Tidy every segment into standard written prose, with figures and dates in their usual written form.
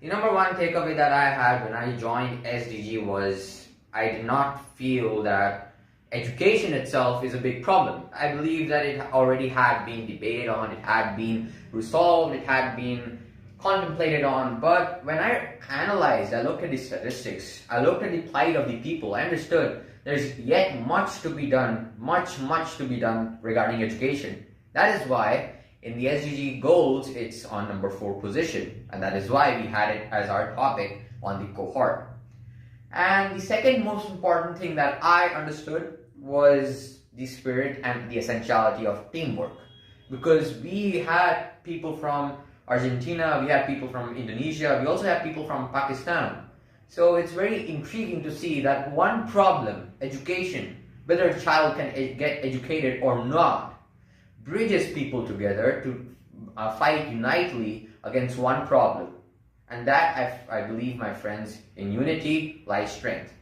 The number one takeaway that I had when I joined SDG was I did not feel that education itself is a big problem. I believe that it already had been debated on, it had been resolved, it had been contemplated on, but when I analyzed, I looked at the statistics, I looked at the plight of the people, I understood there's yet much to be done, much to be done regarding education. That is why in the SDG goals, it's on number 4 position, and that is why we had it as our topic on the cohort. And the second most important thing that I understood was the spirit and the essentiality of teamwork, because we had people from Argentina, we had people from Indonesia, we also had people from Pakistan. So it's very intriguing to see that one problem, education, whether a child can get educated or not, bridges people together to fight unitely against one problem. And that, I believe, my friends, in unity lies strength.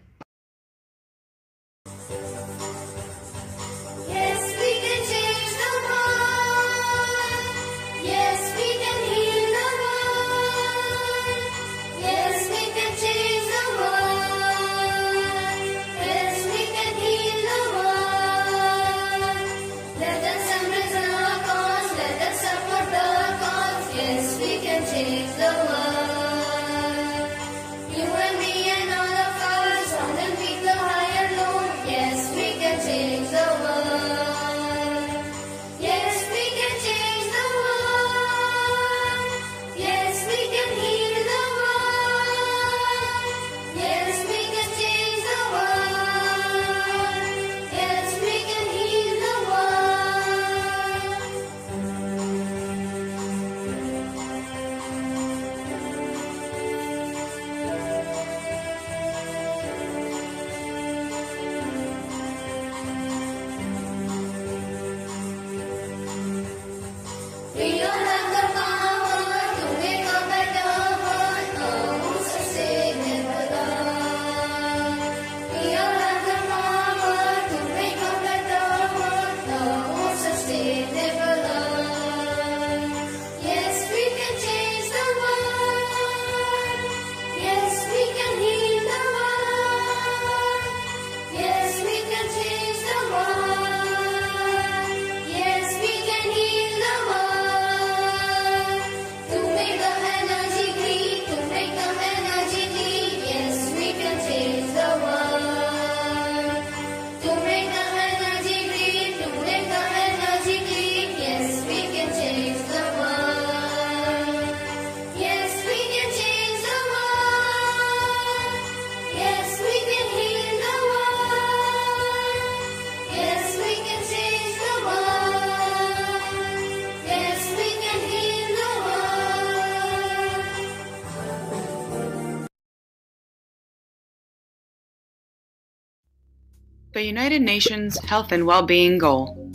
The United Nations Health and Well-Being Goal.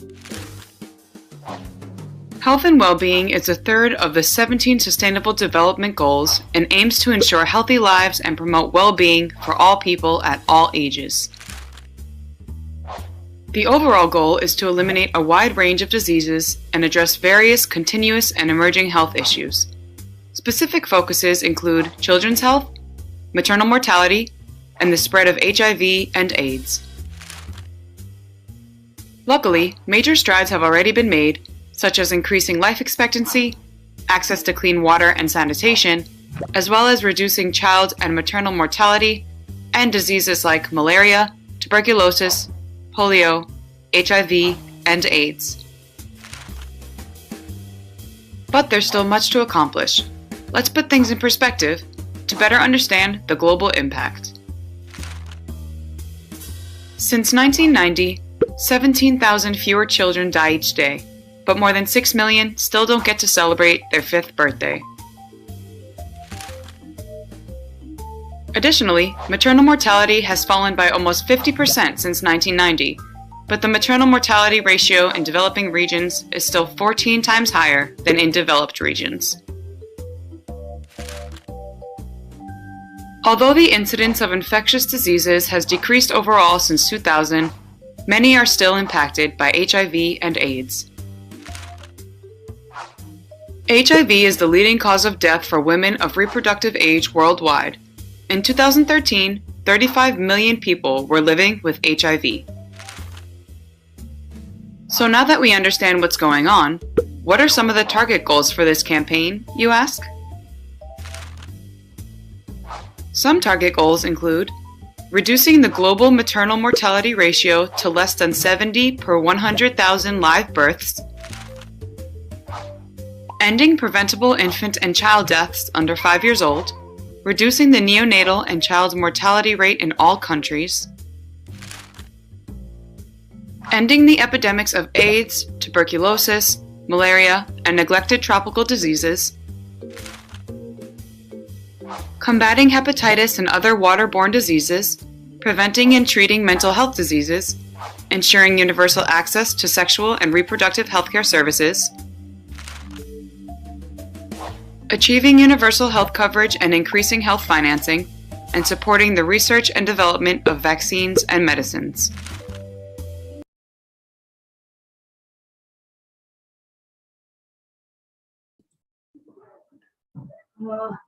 Health and well-being is the third of the 17 Sustainable Development Goals and aims to ensure healthy lives and promote well-being for all people at all ages. The overall goal is to eliminate a wide range of diseases and address various continuous and emerging health issues. Specific focuses include children's health, maternal mortality, and the spread of HIV and AIDS. Luckily, major strides have already been made, such as increasing life expectancy, access to clean water and sanitation, as well as reducing child and maternal mortality and diseases like malaria, tuberculosis, polio, HIV, and AIDS. But there's still much to accomplish. Let's put things in perspective to better understand the global impact. Since 1990, 17,000 fewer children die each day, but more than 6 million still don't get to celebrate their 5th birthday. Additionally, maternal mortality has fallen by almost 50% since 1990, but the maternal mortality ratio in developing regions is still 14 times higher than in developed regions. Although the incidence of infectious diseases has decreased overall since 2000, many are still impacted by HIV and AIDS. HIV is the leading cause of death for women of reproductive age worldwide. In 2013, 35 million people were living with HIV. So now that we understand what's going on, what are some of the target goals for this campaign, you ask? Some target goals include reducing the global maternal mortality ratio to less than 70 per 100,000 live births, ending preventable infant and child deaths under 5 years old, reducing the neonatal and child mortality rate in all countries, ending the epidemics of AIDS, tuberculosis, malaria, and neglected tropical diseases, combating hepatitis and other waterborne diseases, preventing and treating mental health diseases, ensuring universal access to sexual and reproductive healthcare services, achieving universal health coverage and increasing health financing, and supporting the research and development of vaccines and medicines.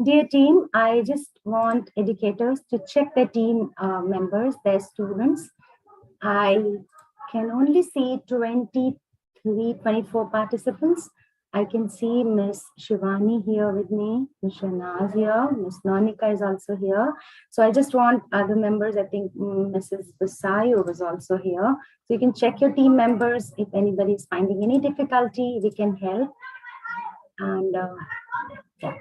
Dear team, I just want educators to check their team members, their students. I can only see 24 participants. I can see Miss Shivani here with me, Miss Shanaz here, Miss Nonika is also here. So I just want other members, I think Mrs. Basayo was also here. So you can check your team members. If anybody is finding any difficulty, we can help. And yeah.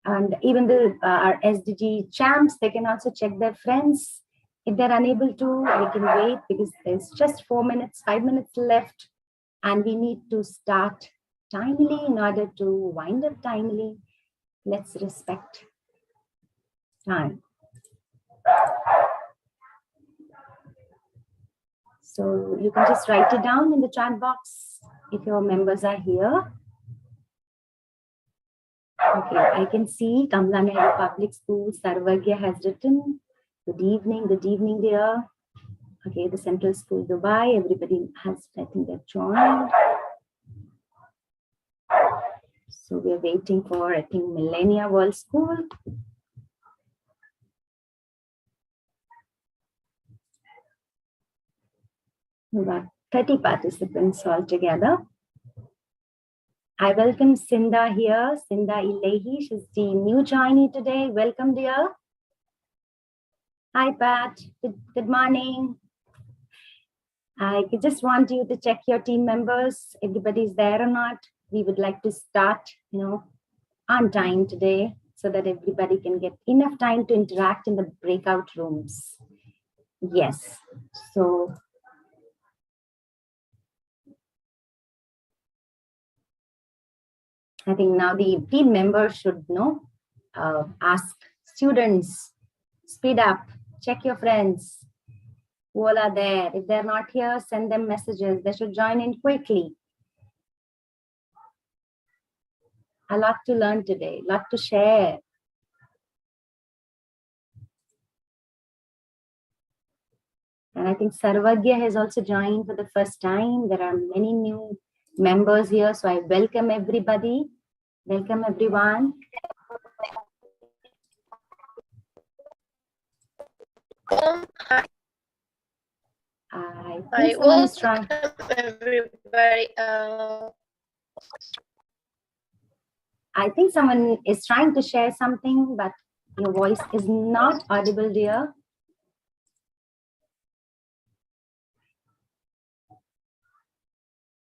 And even our SDG champs, they can also check their friends. If they're unable to, we can wait because there's just 4 minutes, 5 minutes left. And we need to start timely in order to wind up timely. Let's respect time. So you can just write it down in the chat box if your members are here. Okay, I can see Kamla Nehru Public School, Sarvagya has written. Good evening, dear. Okay, the Central School, Dubai, everybody has, I think they've joined. So we're waiting for, I think, Millennia World School. We got 30 participants altogether. I welcome Sinda here, Sinda Ilehi. She's the new joinee today. Welcome, dear. Hi, Pat. Good morning. I just want you to check your team members. Everybody's there or not. We would like to start, on time today so that everybody can get enough time to interact in the breakout rooms. Yes. So I think now the team members should ask students, speed up, check your friends who all are there. If they're not here, send them messages. They should join in quickly. A lot to learn today, a lot to share. And I think Sarvagya has also joined for the first time. There are many new members here, so I welcome everybody. Welcome everyone. I welcome everybody. I think someone is trying to share something, but your voice is not audible, dear.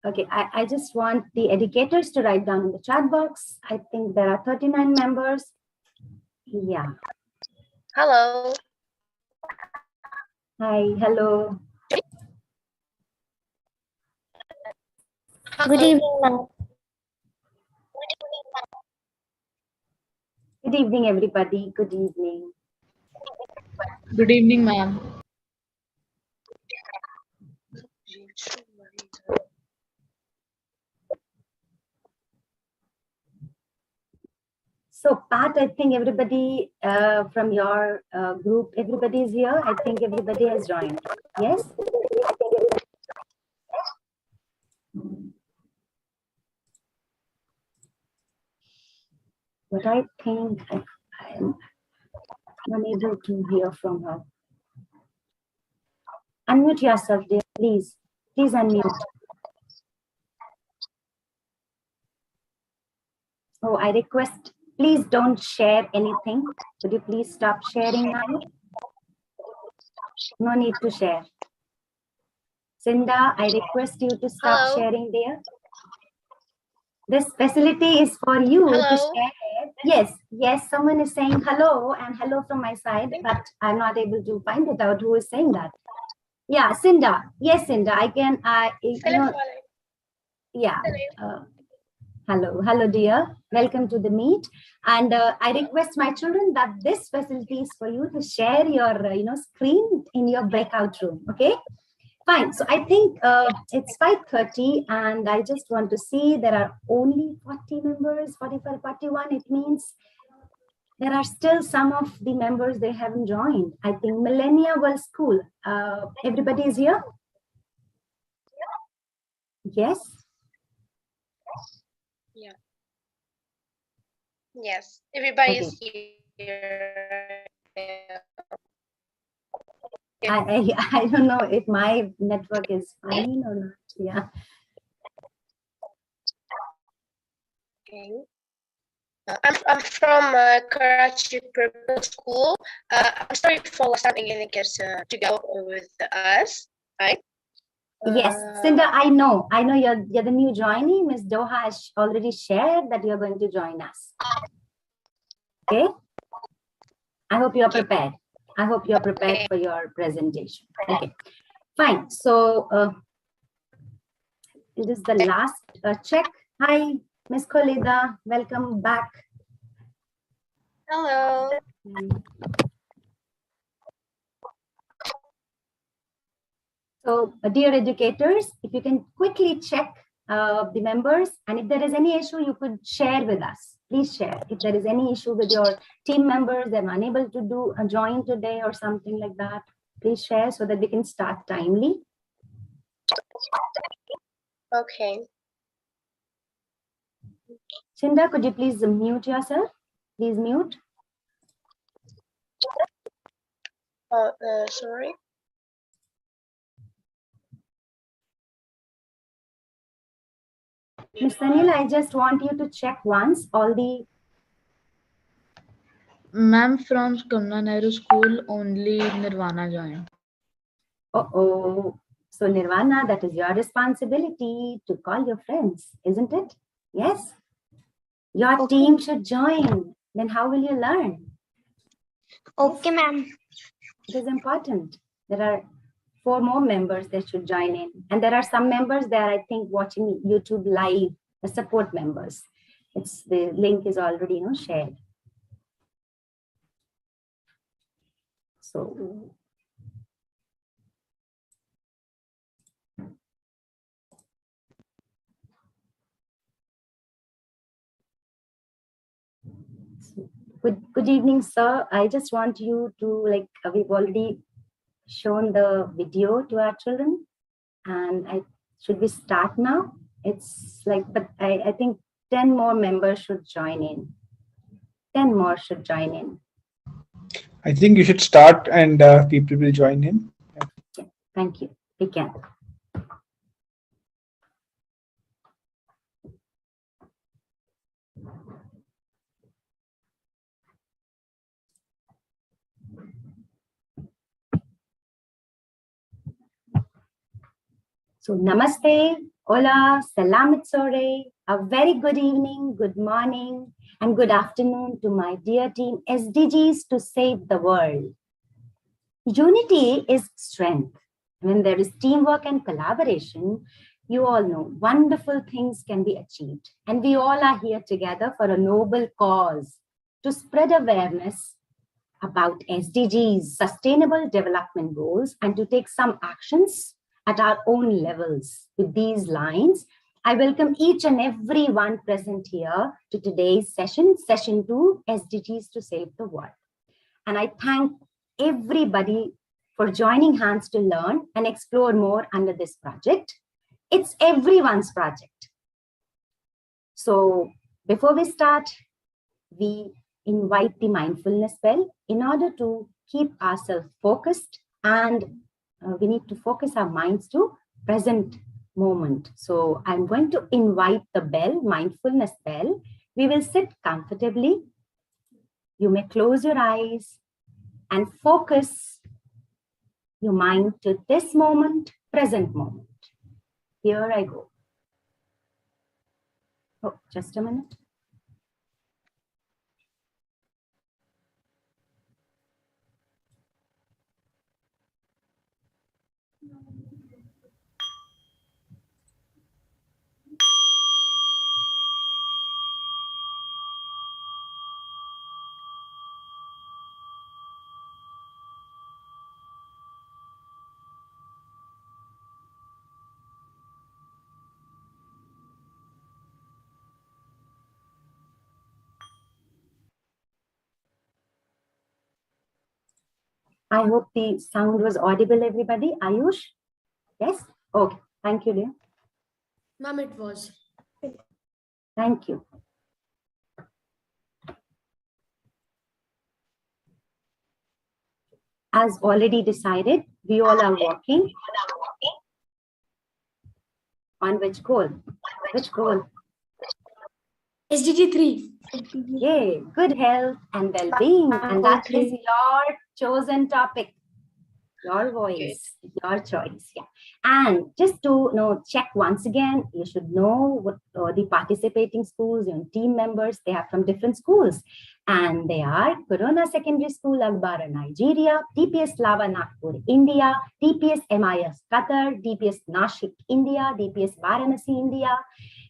Okay, I just want the educators to write down in the chat box. I think there are 39 members. Yeah. Hello. Hi, hello. Good evening, ma'am. Good evening, everybody. Good evening. Good evening, ma'am. So, Pat, I think everybody from your group, everybody is here. I think everybody has joined. Yes? but I think I'm unable to hear from her. Unmute yourself, dear, please. Please unmute. Oh, I request, please don't share anything. Could you please stop sharing now? No need to share. Cinda, I request you to stop Hello. sharing there. This facility is for you to Hello. share. Yes, yes, someone is saying hello and hello from my side, but I'm not able to find it out who is saying that. Yeah, Cinda. Yes, Cinda, I can, yeah. Hello, dear. Welcome to the meet. And I request my children that this facility is for you to share your, screen in your breakout room. Okay. Fine. So I think it's 5:30 and I just want to see there are only 40 members, 45, 41. It means there are still some of the members they haven't joined. I think Millennia World School. Everybody is here? Yes. Yeah. Yes, everybody Okay. is here. I don't know if my network is fine or not. Yeah. Okay. I'm from Karachi Purple School. I'm sorry for starting in to go with us, right? Yes, Cinda, I know you're the new joinee. Miss Doha has already shared that you're going to join us. Okay. I hope you're prepared. I hope you're prepared for your presentation. Okay, fine. So it is the last check. Hi, Miss Khalida. Welcome back. Hello. So, dear educators, if you can quickly check the members, and if there is any issue, you could share with us. Please share. If there is any issue with your team members, they're unable to do a join today or something like that, please share so that we can start timely. Okay. Cinda, could you please mute yourself? Please mute. Oh, sorry. Ms. Anil, I just want you to check once all the... Ma'am, from Kamla Nehru School, only Nirvana joined. Uh-oh. So Nirvana, that is your responsibility to call your friends, isn't it? Yes? Your team should join. Then how will you learn? Okay, ma'am. It is important. There are 4 more members that should join in. And there are some members that I think watching YouTube live, the support members. The link is already shared. So good evening, sir. I just want you to, we've already shown the video to our children, and should we start now? It's but I think 10 more members should join in. 10 more should join in. I think you should start and people will join in. Yeah, thank you. We can. So namaste, hola, salamat sore, a very good evening, good morning, and good afternoon to my dear team SDGs to save the world. Unity is strength. When there is teamwork and collaboration, you all know wonderful things can be achieved. And we all are here together for a noble cause to spread awareness about SDGs, Sustainable Development Goals, and to take some actions at our own levels. With these lines, I welcome each and every one present here to today's session, session 2, SDGs to Save the World. And I thank everybody for joining hands to learn and explore more under this project. It's everyone's project. So before we start, we invite the mindfulness bell in order to keep ourselves focused, and we need to focus our minds to present moment. So I'm going to invite the bell, mindfulness bell. We will sit comfortably. You may close your eyes and focus your mind to this moment, present moment. Here I go. Oh, just a minute. I hope the sound was audible, everybody. Ayush? Yes? Okay. Thank you, dear. Ma'am, it was. Thank you. As already decided, we all are walking on which goal? Which goal? SDG 3. Yay, good health and well-being. And that is your chosen topic. Your voice, your choice. Yeah. And just to check once again, you should know what the participating schools, your team members, they are from different schools. And they are Corona Secondary School, Agbara, Nigeria, DPS Lava, Nagpur, India, DPS MIS, Qatar, DPS Nashik, India, DPS Varanasi, India,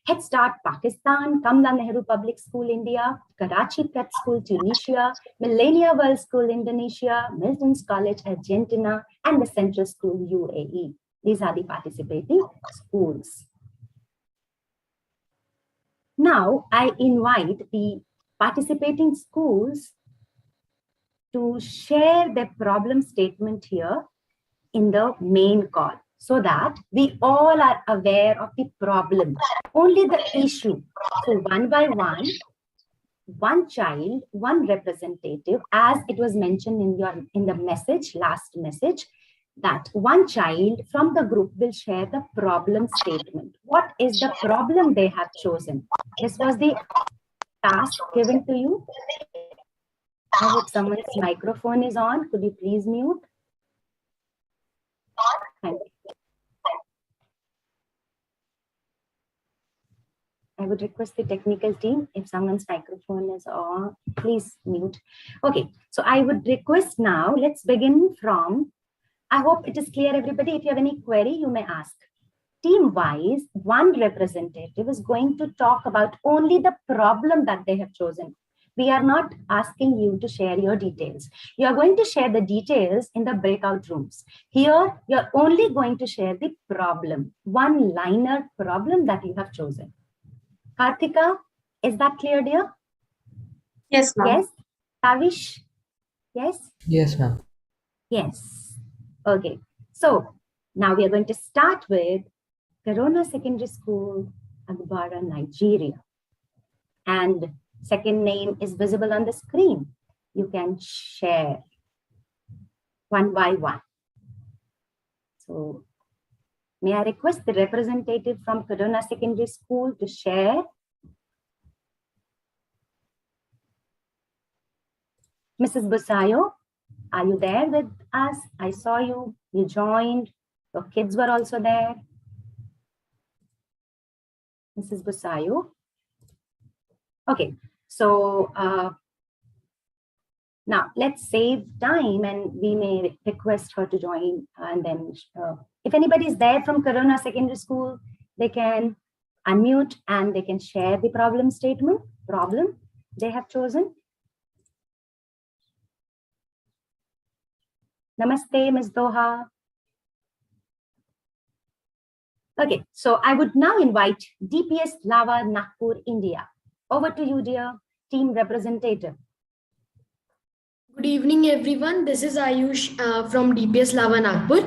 Head Start, Pakistan, Kamla Nehru Public School, India, Karachi Prep School, Tunisia, Millennia World School, Indonesia, Milton's College, Argentina, and the Central School, UAE. These are the participating schools. Now, I invite the participating schools to share their problem statement here in the main call, so that we all are aware of the problem, only the issue. So one by one child, one representative, as it was mentioned in the message, last message, that one child from the group will share the problem statement. What is the problem they have chosen? This was the task given to you. I hope someone's microphone is on. Could you please mute? Thank you. I would request the technical team, if someone's microphone is on, please mute. Okay, so I would request now, let's begin from, I hope it is clear, everybody. If you have any query, you may ask. Team-wise, one representative is going to talk about only the problem that they have chosen. We are not asking you to share your details. You are going to share the details in the breakout rooms. Here, you're only going to share the problem, one-liner problem that you have chosen. Karthika, is that clear, dear? Yes, ma'am. Yes. Tavish? Yes? Yes, ma'am. Yes. Okay. So now we are going to start with Corona Secondary School, Agbara, Nigeria. And second name is visible on the screen. You can share one by one. So may I request the representative from Corona Secondary School to share? Mrs. Busayo, are you there with us? I saw you, you joined, your kids were also there. Mrs. Busayo. Okay, so now let's save time and we may request her to join, and then if anybody is there from Corona Secondary School, they can unmute and they can share the problem statement, problem they have chosen. Namaste, Ms. Doha. Okay, so I would now invite DPS Lava, Nagpur, India. Over to you, dear team representative. Good evening, everyone. This is Ayush from DPS Lava, Nagpur.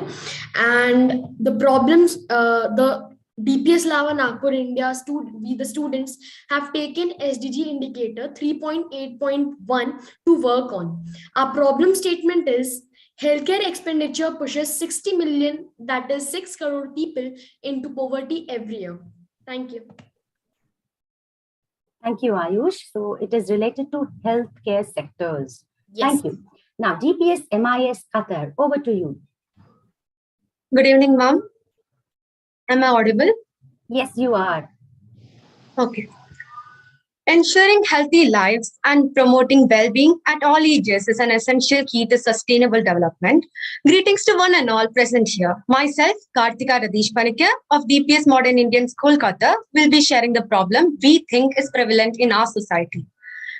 And the problems, the DPS Lava Nagpur India, we the students have taken SDG indicator 3.8.1 to work on. Our problem statement is healthcare expenditure pushes 60 million, that is 6 crore people into poverty every year. Thank you. Thank you, Ayush. So it is related to healthcare sectors. Yes. Thank you. Now, DPS MIS Qatar, over to you. Good evening, ma'am. Am I audible? Yes, you are. Okay. Ensuring healthy lives and promoting well-being at all ages is an essential key to sustainable development. Greetings to one and all present here. Myself, Kartika Radish Panikya of DPS Modern Indian School, Qatar, will be sharing the problem we think is prevalent in our society.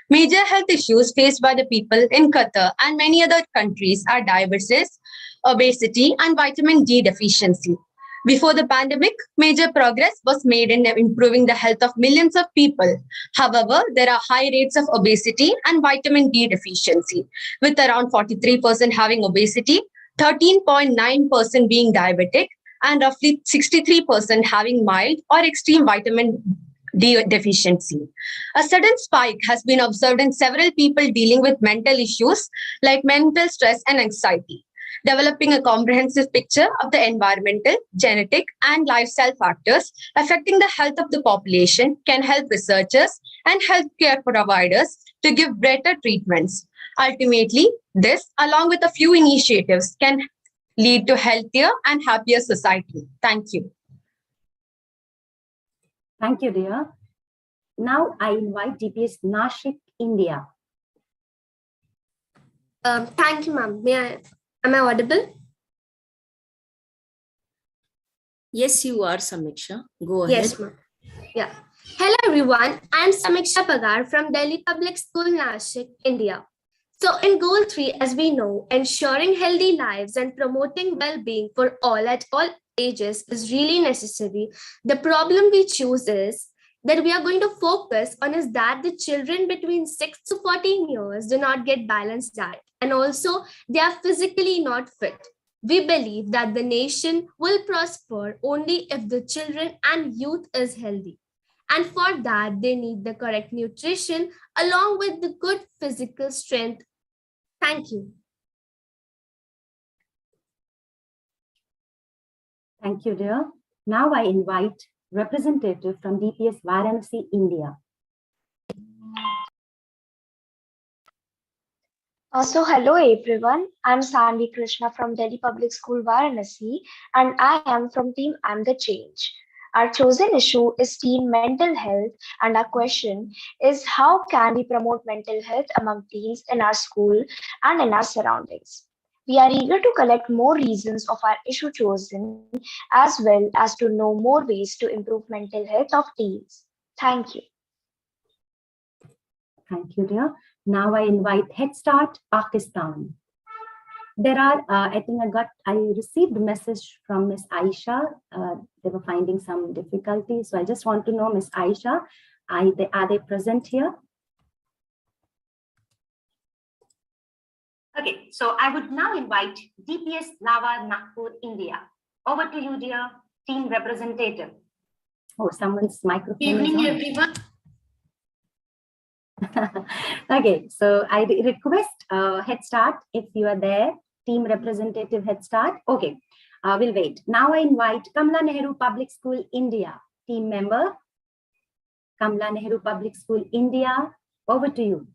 Major health issues faced by the people in Qatar and many other countries are diabetes, obesity, and vitamin D deficiency. Before the pandemic, major progress was made in improving the health of millions of people. However, there are high rates of obesity and vitamin D deficiency, with around 43% having obesity, 13.9% being diabetic, and roughly 63% having mild or extreme vitamin D deficiency. A sudden spike has been observed in several people dealing with mental issues like mental stress and anxiety. Developing a comprehensive picture of the environmental, genetic, and lifestyle factors affecting the health of the population can help researchers and healthcare providers to give better treatments. Ultimately, this, along with a few initiatives, can lead to healthier and happier society. Thank you. Thank you, dear. Now I invite DPS Nashik, India. Thank you, ma'am. Am I audible? Yes, you are, Samiksha. Go ahead. Yes, ma'am. Yeah. Hello, everyone. I'm Samiksha Pagar from Delhi Public School, Nashik, India. So in goal 3, as we know, ensuring healthy lives and promoting well-being for all at all ages is really necessary. The problem we choose is that we are going to focus on is that the children between 6 to 14 years do not get balanced diet, and also they are physically not fit. We believe that the nation will prosper only if the children and youth is healthy. And for that, they need the correct nutrition along with the good physical strength. Thank you. Thank you, dear. Now I invite representative from DPS Varanasi, India. So hello everyone, I'm Sanvi Krishna from Delhi Public School Varanasi and I am from Team I'm the Change. Our chosen issue is teen mental health and our question is how can we promote mental health among teens in our school and in our surroundings. We are eager to collect more reasons of our issue chosen as well as to know more ways to improve mental health of teens. Thank you. Thank you, dear. Now I invite Head Start Pakistan. There are, I think I received a message from Miss Aisha. They were finding some difficulty. So I just want to know, Miss Aisha, are they present here? Okay, so I would now invite DPS Lava Nagpur, India. Over to you, dear team representative. Oh, someone's microphone Good evening, is on. everyone. Okay, so I request Head Start, if you are there, team representative Head Start. Okay, we'll wait. Now I invite Kamla Nehru Public School, India, team member. Kamla Nehru Public School, India, over to you.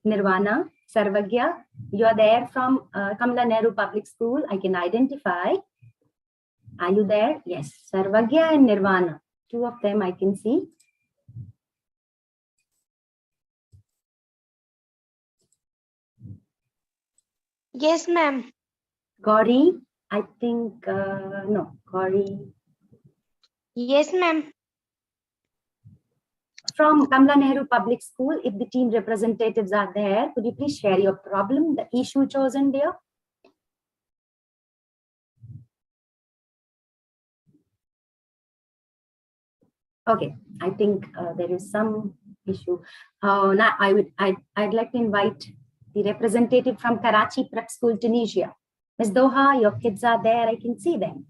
Nirvana, Sarvagya, you are there from Kamla Nehru Public School. I can identify. Are you there? Yes, Sarvagya and Nirvana. Two of them I can see. Yes, ma'am. Gauri, I think, no, Gauri. Yes, ma'am. From Kamla Nehru Public School, if the team representatives are there, could you please share your problem, the issue chosen there? Okay, I think there is some issue. Now I'd like to invite the representative from Karachi Prep School, Tunisia. Ms. Doha, your kids are there. I can see them.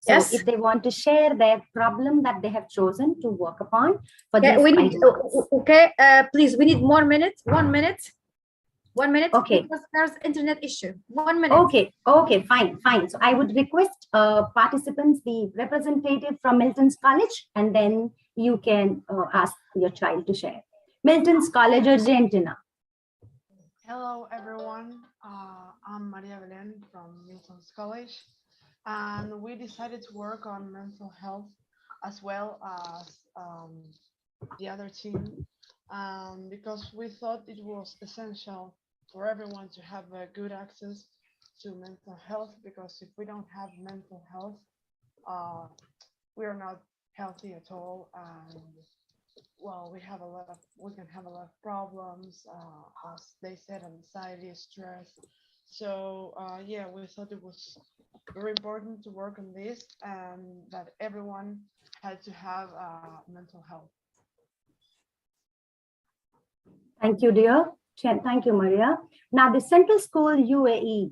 So yes. If they want to share their problem that they have chosen to work upon for Yeah, these we need, 5 months. okay, please, we need more minutes. 1 minute. 1 minute, okay, because there's internet issue. 1 minute. Okay, fine. So I would request participants, the representative from Milton's College, and then you can ask your child to share. Milton's College, Argentina. Hello, everyone. I'm Maria Belen from Milton's College, and we decided to work on mental health as well as the other team, because we thought it was essential for everyone to have a good access to mental health, because if we don't have mental health, we are not healthy at all, and well, we can have a lot of problems, as they said, anxiety, stress. So yeah, we thought it was very important to work on this, and that everyone had to have mental health. Thank you, dear. Thank you, Maria. Now the Central School, UAE.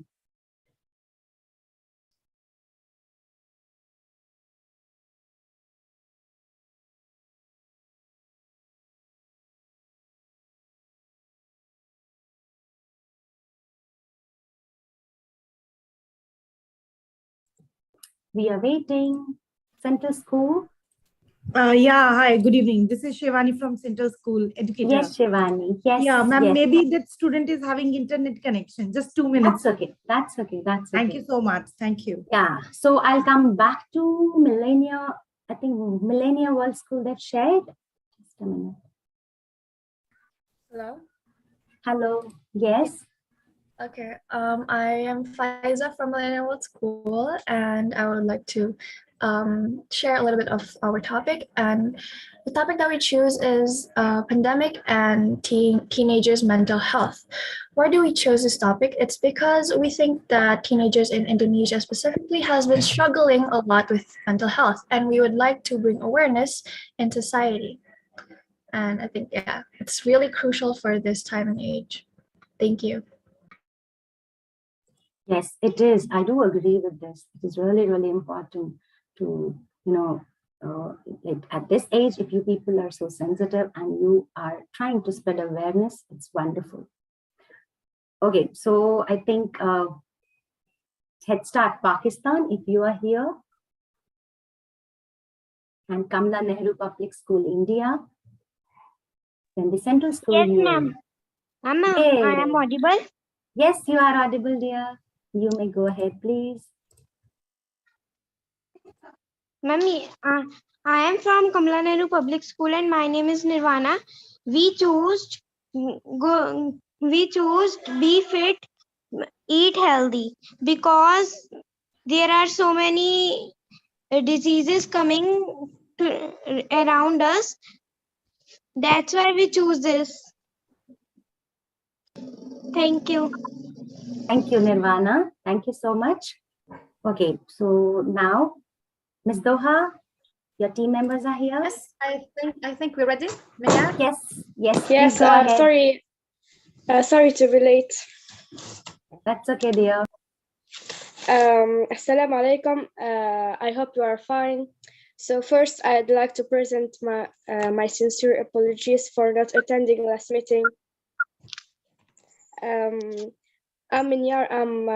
We are waiting. Central School. Yeah, hi, good evening. This is Shivani from Central School Educator. Yes, Shivani. Yes. Yeah, ma'am, yes. maybe that student is having internet connection. Just 2 minutes. That's okay. Thank you so much. Thank you. Yeah, so I'll come back to Millennia. I think Millennia World School they've shared. Just a minute. Hello. Yes. Okay, I am Faiza from Millennium World School, and I would like to share a little bit of our topic. And the topic that we choose is pandemic and teenagers' mental health. Why do we choose this topic? It's because we think that teenagers in Indonesia specifically has been struggling a lot with mental health, and we would like to bring awareness in society. And I think, yeah, it's really crucial for this time and age. Thank you. Yes, it is. I do agree with this. It is really, really important to, at this age, if you people are so sensitive and you are trying to spread awareness, it's wonderful. Okay, so I think Head Start Pakistan, if you are here, and Kamla Nehru Public School, India, then the Central School. Yes, ma'am. Ma'am, I am audible? Yes, you are audible, dear. You may go ahead, please. Mummy, I am from Kamla Nehru Public School and my name is Nirvana. We choose be fit, eat healthy, because there are so many diseases coming around us. That's why we choose this. Thank you. Thank you, Nirvana. Thank you so much. Okay, so now, Ms. Doha, your team members are here. Yes, I think we're ready. Yes. Sorry to be late. That's okay, dear. Assalamu alaikum. I hope you are fine. So first, I'd like to present my sincere apologies for not attending last meeting. I'm Minyar. I'm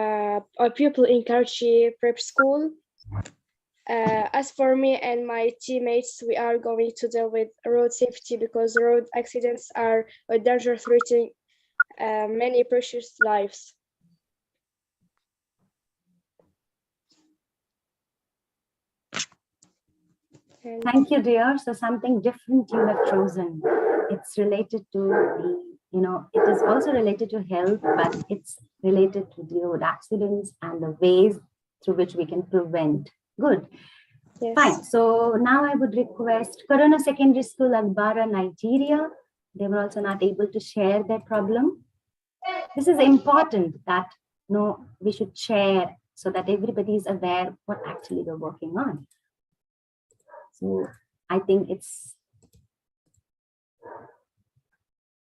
a pupil in Karachi Prep School. As for me and my teammates, we are going to deal with road safety because road accidents are a danger threatening many precious lives. Thank you, dear. So something different you have chosen. It's related to the, it is also related to health, but it's related to the road accidents and the ways through which we can prevent. Good. Yes. Fine. So now I would request Corona Secondary School, Agbara, Nigeria. They were also not able to share their problem. This is important that we should share so that everybody is aware what actually we're working on. So I think it's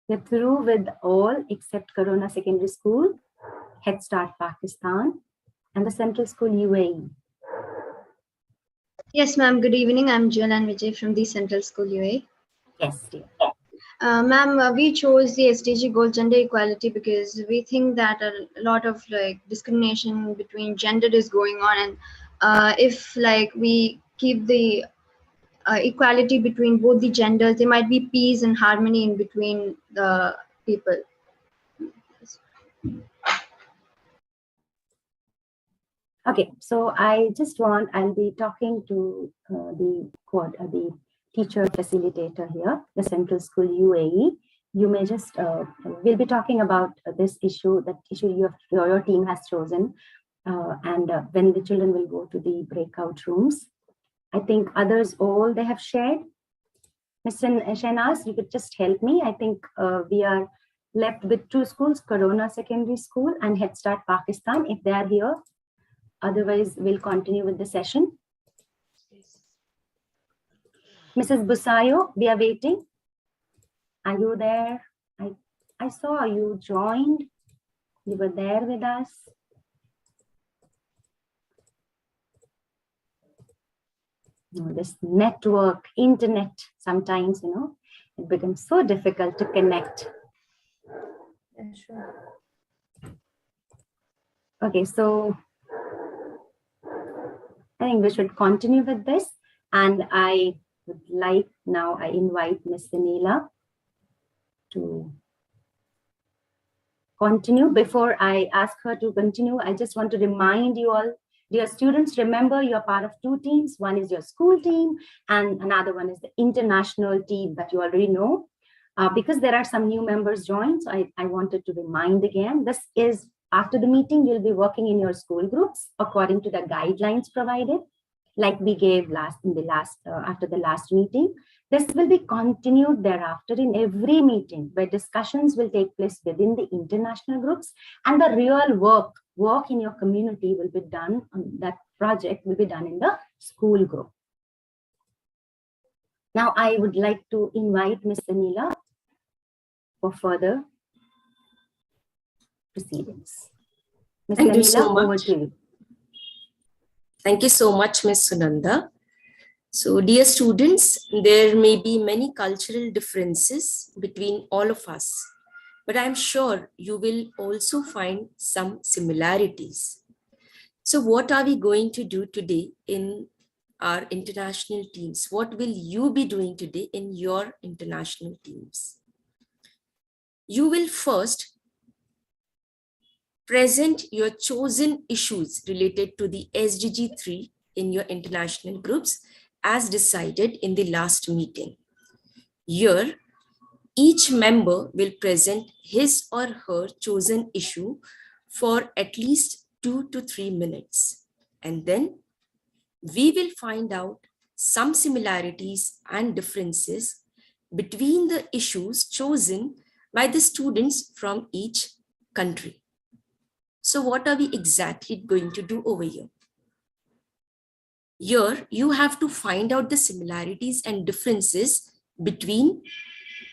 We're through with all except Corona Secondary School, Head Start Pakistan, and the Central School UAE. Yes, ma'am. Good evening. I'm Jalan Vijay from the Central School UAE. Yes, dear. Ma'am, we chose the SDG goal gender equality because we think that a lot of discrimination between gender is going on, and if we keep the equality between both the genders, there might be peace and harmony in between the people. Okay, so I'll be talking to the teacher facilitator here, the Central School UAE. You may just, we'll be talking about this issue, that issue your team has chosen, and when the children will go to the breakout rooms. I think others they have shared. Mr. Shahnaz, you could just help me. I think we are left with 2 schools, Corona Secondary School and Head Start Pakistan, if they are here. Otherwise, we'll continue with the session. Mrs. Busayo, we are waiting. Are you there? I saw you joined. You were there with us. This network, internet, sometimes, it becomes so difficult to connect. Yeah, sure. Okay, so I think we should continue with this. And I invite Ms. Sunila to continue. Before I ask her to continue, I just want to remind you all, dear students, remember you're part of 2 teams. One is your school team and another one is the international team that you already know. Because there are some new members joined, so I wanted to remind again, this is after the meeting, you'll be working in your school groups according to the guidelines provided, like we gave after the last meeting. This will be continued thereafter in every meeting where discussions will take place within the international groups, and the real work in your community will be done on that project will be done in the school group. Now I would like to invite Ms. Sunila for further proceedings. Ms. Thank you Sunila, so over much. to you. Thank you so much, Ms. Sunanda. So, dear students, there may be many cultural differences between all of us, but I'm sure you will also find some similarities. So, what are we going to do today in our international teams? What will you be doing today in your international teams? You will first present your chosen issues related to the SDG 3 in your international groups as decided in the last meeting. Here, each member will present his or her chosen issue for at least 2 to 3 minutes. And then we will find out some similarities and differences between the issues chosen by the students from each country. So what are we exactly going to do over here? Here, you have to find out the similarities and differences between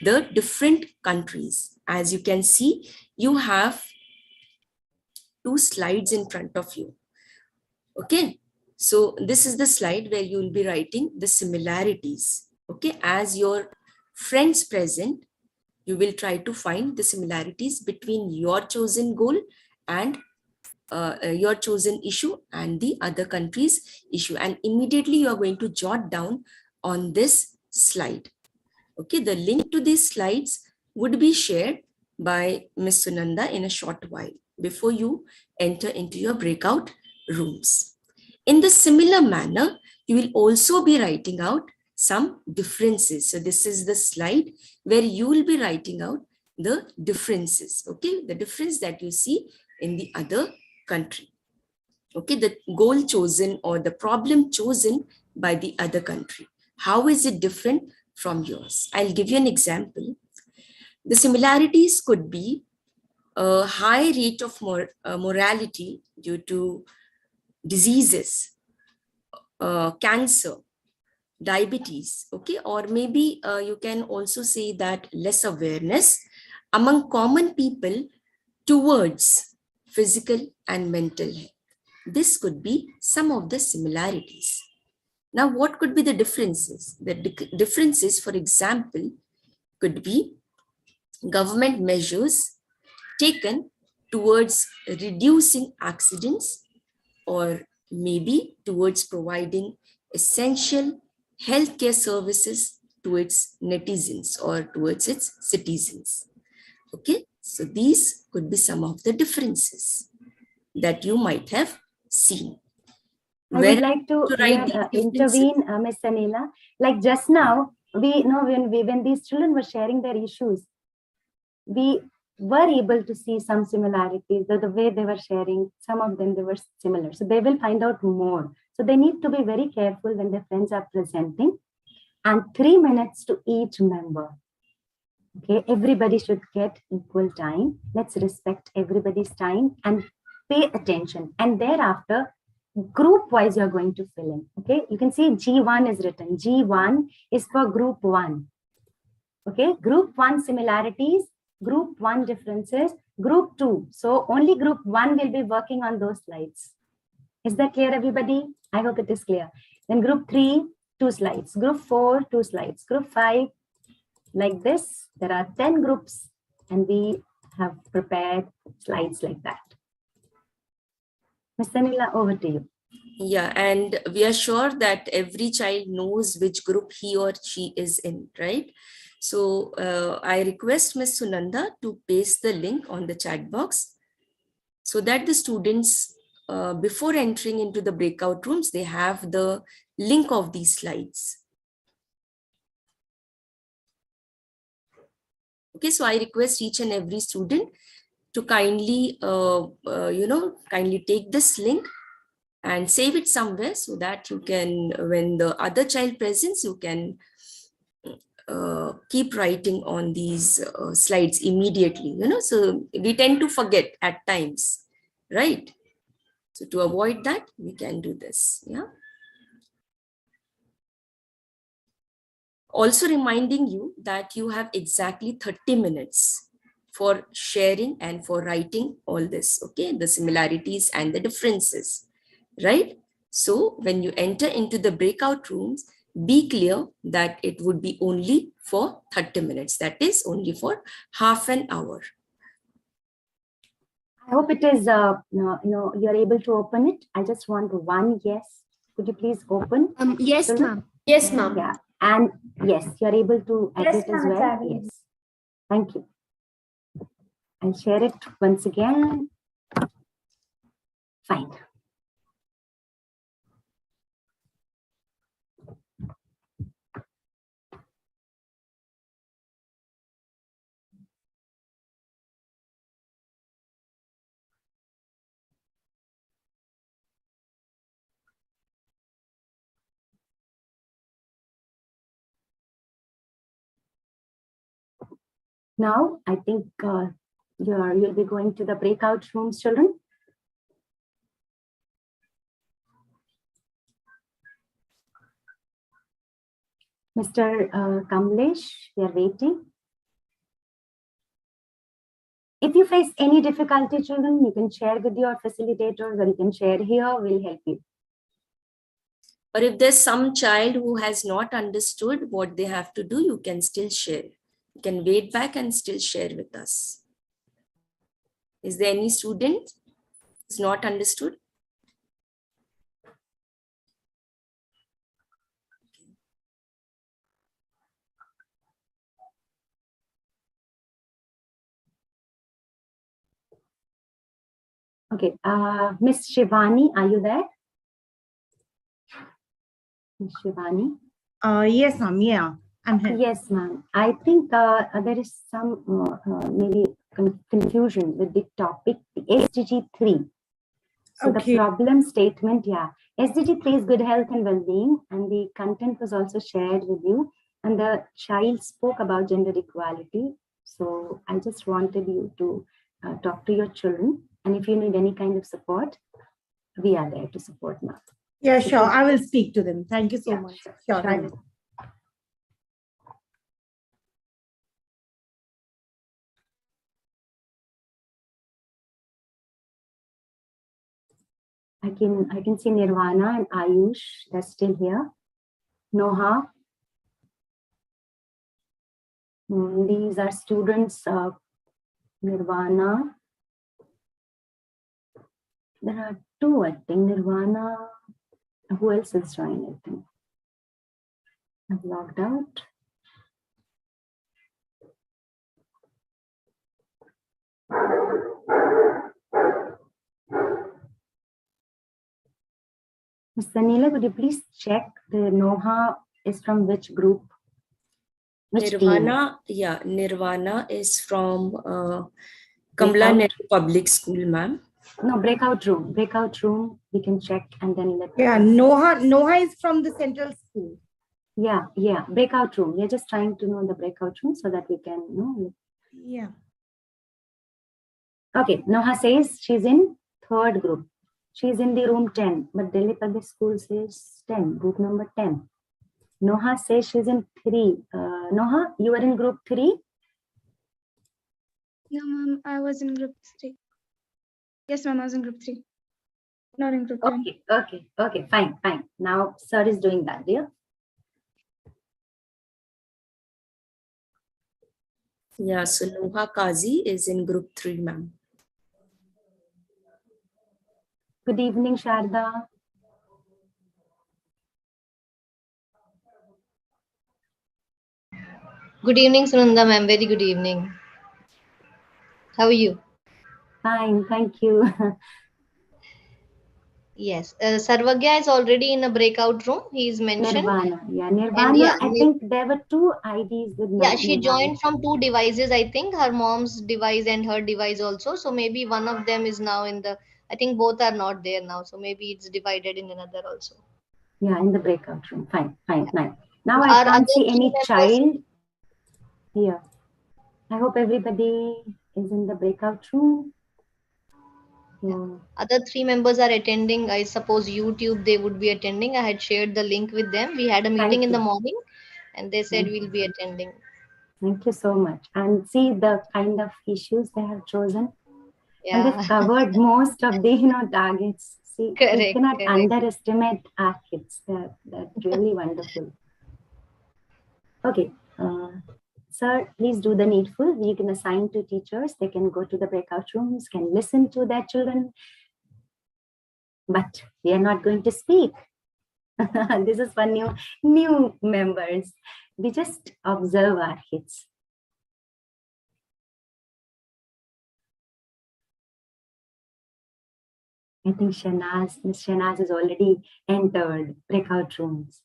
the different countries. As you can see, you have 2 slides in front of you. Okay, so this is the slide where you will be writing the similarities. Okay, as your friends present, you will try to find the similarities between your chosen goal and your chosen issue and the other country's issue, and immediately you are going to jot down on this slide. Okay, the link to these slides would be shared by Ms. Sunanda in a short while before you enter into your breakout rooms. In the similar manner, you will also be writing out some differences. So this is the slide where you will be writing out the differences. Okay, the difference that you see in the other country. Okay, the goal chosen or the problem chosen by the other country. How is it different from yours? I'll give you an example. The similarities could be a high rate of mortality due to diseases, cancer, diabetes, okay, or maybe you can also say that less awareness among common people towards physical and mental health. This could be some of the similarities. Now, what could be the differences? The differences, for example, could be government measures taken towards reducing accidents, or maybe towards providing essential healthcare services to its netizens or towards its citizens. Okay, so these could be some of the differences that you might have seen. I would like to intervene, Ms. Anila. Like just now, we know when these children were sharing their issues, we were able to see some similarities. The way they were sharing, some of them, they were similar. So they will find out more. So they need to be very careful when their friends are presenting. And 3 minutes to each member. Okay, everybody should get equal time. Let's respect everybody's time and pay attention. And thereafter, group wise, you're going to fill in. Okay, you can see G1 is written. G1 is for group 1. Okay, group 1 similarities, group 1 differences, group 2. So only group 1 will be working on those slides. Is that clear, everybody? I hope it is clear. Then group 3, 2 slides. Group 4, 2 slides. Group 5, like this. There are 10 groups and we have prepared slides like that. Ms. Anila, over to you. Yeah, and we are sure that every child knows which group he or she is in, right? So I request Ms. Sunanda to paste the link on the chat box so that the students, before entering into the breakout rooms, they have the link of these slides. Okay, so I request each and every student to kindly, kindly take this link and save it somewhere so that you can, when the other child presents, you can keep writing on these slides immediately, so we tend to forget at times, right? So to avoid that, we can do this, yeah. Also reminding you that you have exactly 30 minutes for sharing and for writing all this, okay, the similarities and the differences, right? So when you enter into the breakout rooms, be clear that it would be only for 30 minutes. That is only for half an hour. I hope it is, you're able to open it. I just want one yes. Could you please open? Yes, ma'am. Yes, ma'am. Yeah. And yes, you're able to edit Yes, as ma'am, well. it's Yes. Thank you. I'll share it once again. Fine. Now, I think you'll be going to the breakout rooms, children. Mr. Kamlesh, we are waiting. If you face any difficulty, children, you can share with your facilitators or you can share here, we'll help you. Or if there's some child who has not understood what they have to do, you can still share. You can wait back and still share with us. Is there any student who's not understood? Okay, Miss Shivani, are you there? Miss Shivani? Yes, ma'am. Yeah, I'm here. Yes, ma'am. I think there is some maybe confusion with the topic, the SDG 3. So Okay. the problem statement, yeah. SDG 3 is good health and well-being, and the content was also shared with you. And the child spoke about gender equality. So I just wanted you to talk to your children. And if you need any kind of support, we are there to support now. Yeah, sure. I will speak to them. Thank you so much. Sure. I will. I can see Nirvana and Ayush. They're still here. Noha. These are students of Nirvana. There are two, I think. Nirvana. Who else is joining? I think I've logged out. Ms. Sanila, could you please check the Noha is from which group? Which Nirvana, yeah, Nirvana is from Kamla Nehru Public School, ma'am. No, breakout room. Breakout room. We can check and then let. Yeah, Noha is from the central school. Yeah, breakout room. We're just trying to know the breakout room so that we can know. Yeah. Okay, Noha says she's in third group. She's in the room 10, but Delhi Public School says 10, group number 10. Noha says she's in 3. Noha, you are in group 3? No, ma'am, I was in group 3. Yes, ma'am, I was in group 3. Not in group 10. Okay, fine. Now, sir is doing that, dear. Yeah, so Noha Kazi is in group 3, ma'am. Good evening, Sharda. Good evening, Sunanda ma'am. Very good evening. How are you? Fine, thank you. Yes, Sarvagya is already in a breakout room. He's mentioned. Nirvana, Nirvana. I think there were 2 IDs with Yeah, she Nirvana. joined from 2 devices, I think, her mom's device and her device also. So maybe one of them is now in the, I think both are not there now. So maybe it's divided in another also. Yeah, in the breakout room. Fine. Now I can't see any child here. I hope everybody is in the breakout room. Yeah. Other 3 members are attending. I suppose YouTube they would be attending. I had shared the link with them. We had a meeting in the morning and they said we'll be attending. Thank you so much. And see the kind of issues they have chosen. Yeah. And they've covered most of the targets. See, we cannot underestimate our kids. They're really wonderful. Okay. Sir, please do the needful. We can assign to teachers. They can go to the breakout rooms, can listen to their children. But we are not going to speak. This is for new members. We just observe our kids. I think Miss Shanaz has already entered breakout rooms.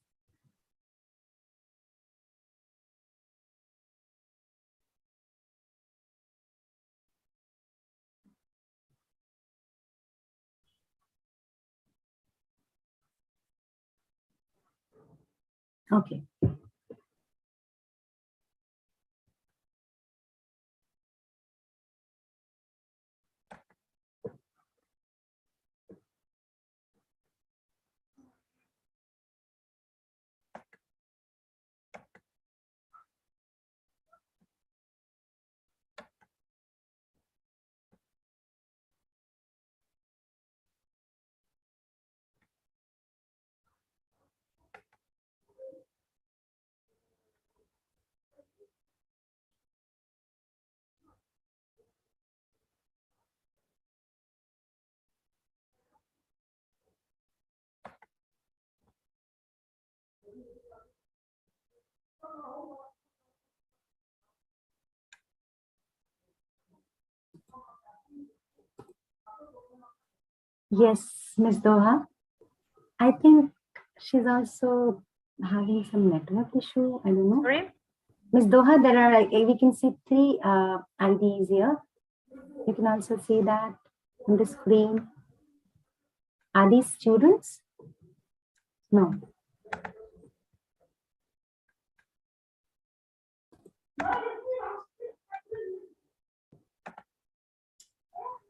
Okay. Yes, Ms. Doha. I think she's also having some network issue. I don't know. Sorry? Ms. Doha, there are, we can see 3 IDs here. You can also see that on the screen. Are these students? No.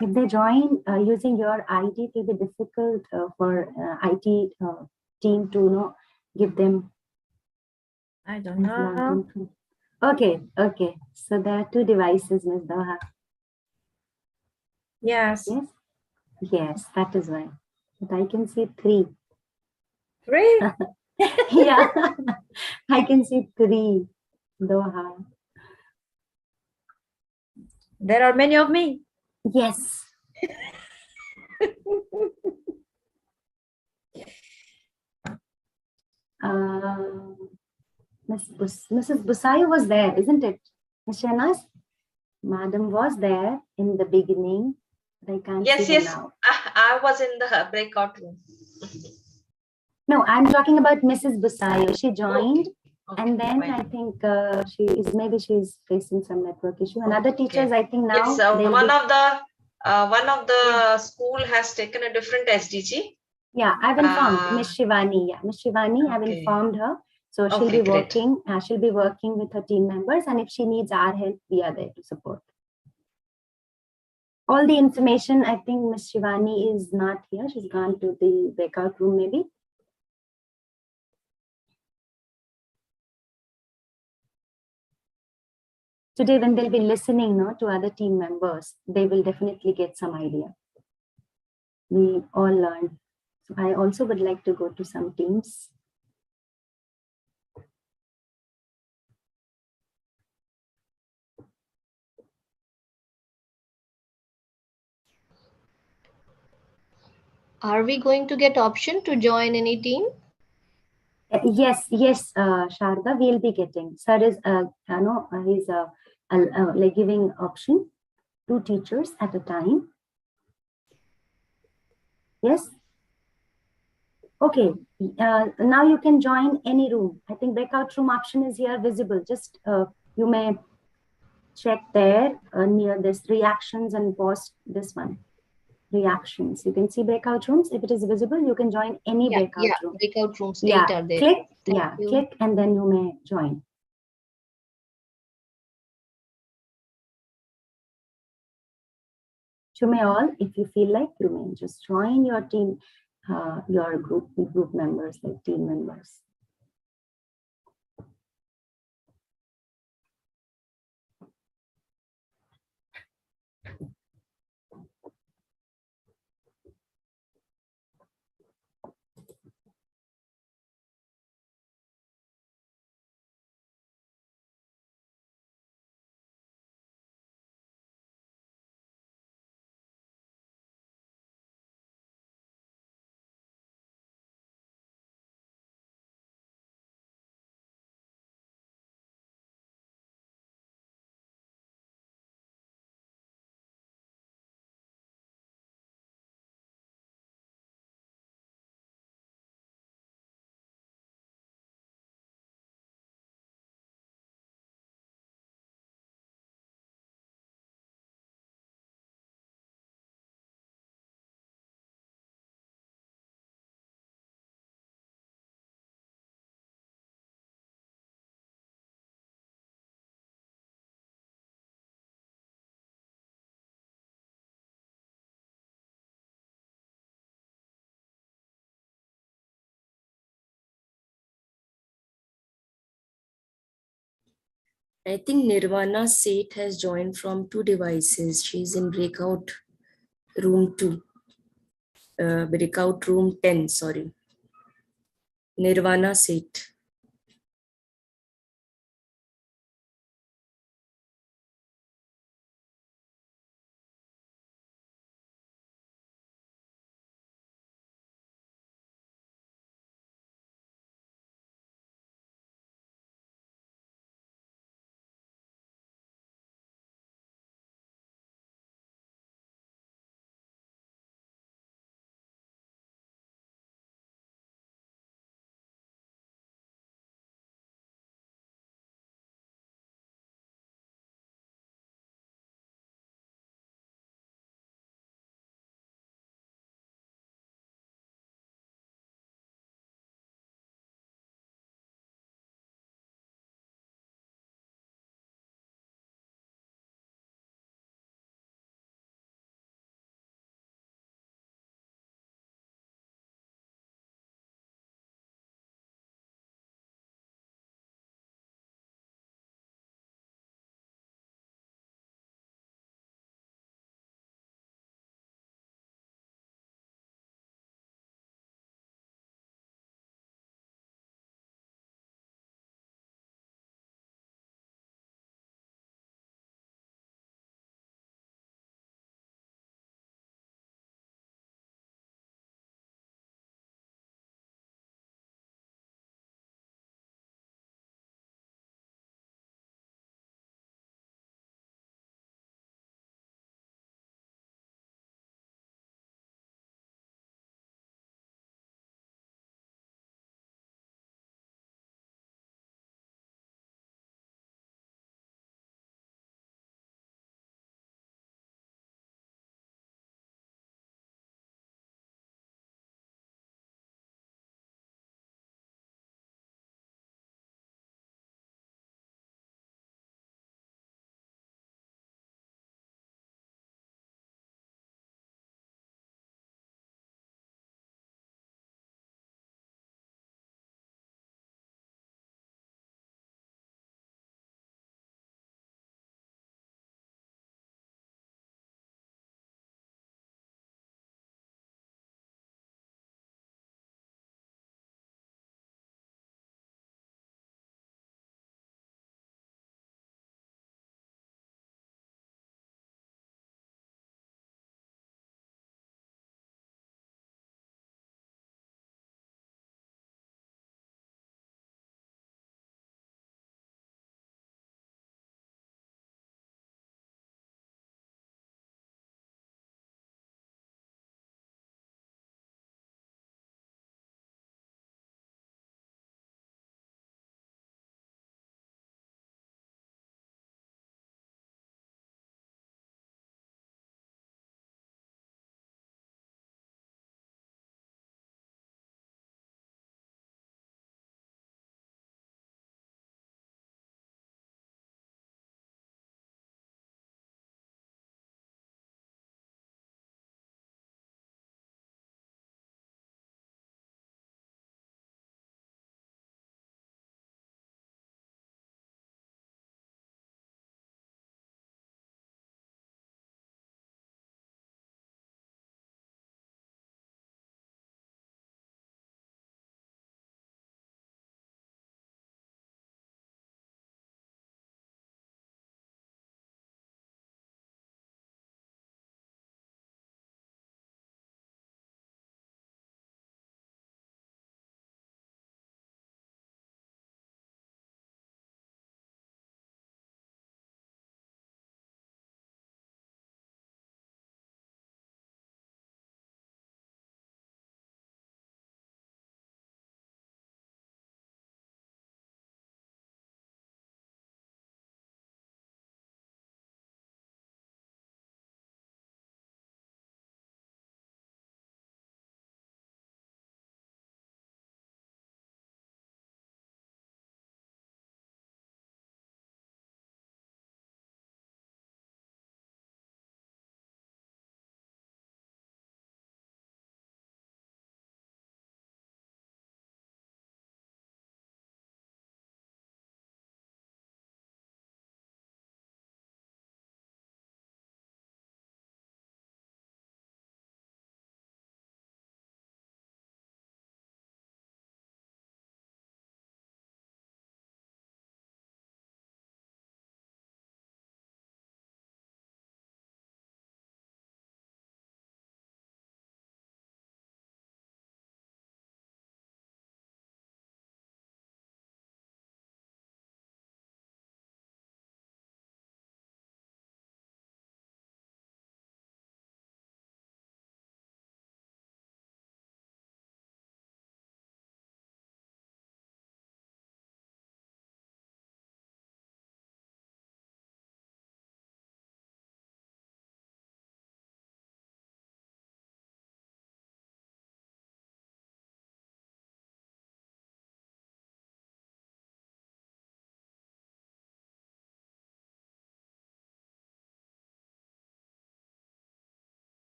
If they join using your ID, it will be difficult for IT team to give them. I don't know. Okay. So there are 2 devices, Ms. Doha. Yes. Yes, that is why. but I can see 3. 3? Yeah, I can see 3. Doha. There are many of me. Yes. Mrs. Busai was there, isn't it? Ms. Shahnaz? Madam was there in the beginning, but I can't see her now. I was in the breakout room. No, I'm talking about Mrs. Busayo. She joined, Okay, and then fine. I think maybe she's facing some network issue. And other teachers, I think now It's one of the school has taken a different SDG. Yeah, I've informed Miss Shivani. Yeah, Miss Shivani, I've informed her, so she'll be great. working. She'll be working with her team members, and if she needs our help, we are there to support. All the information, I think Miss Shivani is not here. She's gone to the breakout room, maybe. Today, when they'll be listening to other team members, they will definitely get some idea. We all learn. So I also would like to go to some teams. Are we going to get option to join any team? Yes, Sharda, we'll be getting. Sir is, he's like giving option 2 teachers at a time. Yes. Okay. Now you can join any room. I think breakout room option is here visible. Just you may check there near this reactions and post this one. Reactions. You can see breakout rooms. If it is visible, you can join any breakout room. Breakout rooms 8 are there. Click. Thank you. Click and then you may join. You may all, if you feel like, you may just join your team, your group members, like team members. I think Nirvana Seth has joined from 2 devices. She's in breakout room 2. Breakout room 10, sorry. Nirvana Seth.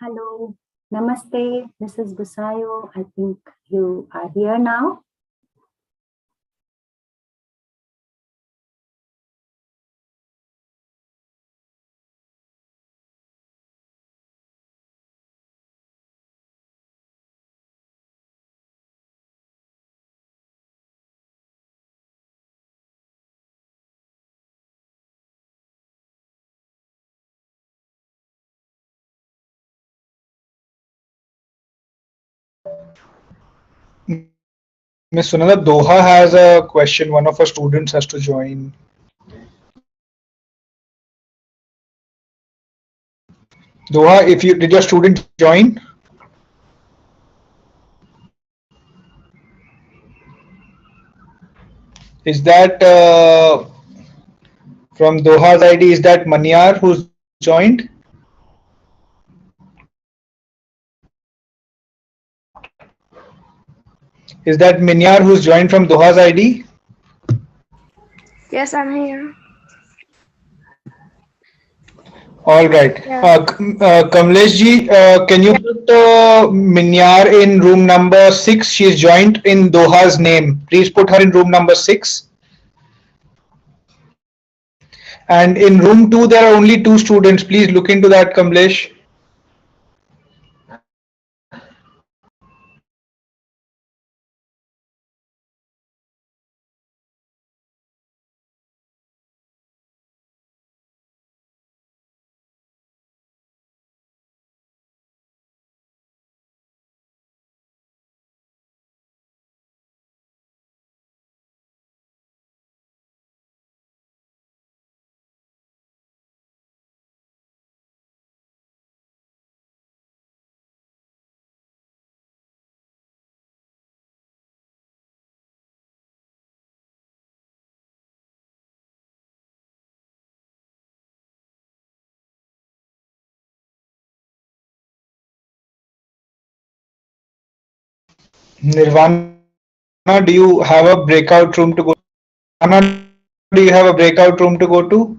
Hello. Namaste, Mrs. Busayo. I think you are here now. Miss Sunanda, Doha has a question. One of our students has to join. Doha, if you did your student join? Is that from Doha's ID? Is that Manyar who's joined? Is that Manyar who's joined from Doha's ID? Yes, I'm here. All right. Yeah. Kamlesh ji, can you put Minyar in room number 6? She is joined in Doha's name. Please put her in room number 6. And in room 2, there are only 2 students. Please look into that, Kamlesh. Nirvana, do you have a breakout room to go? Nirvana, do you have a breakout room to go to?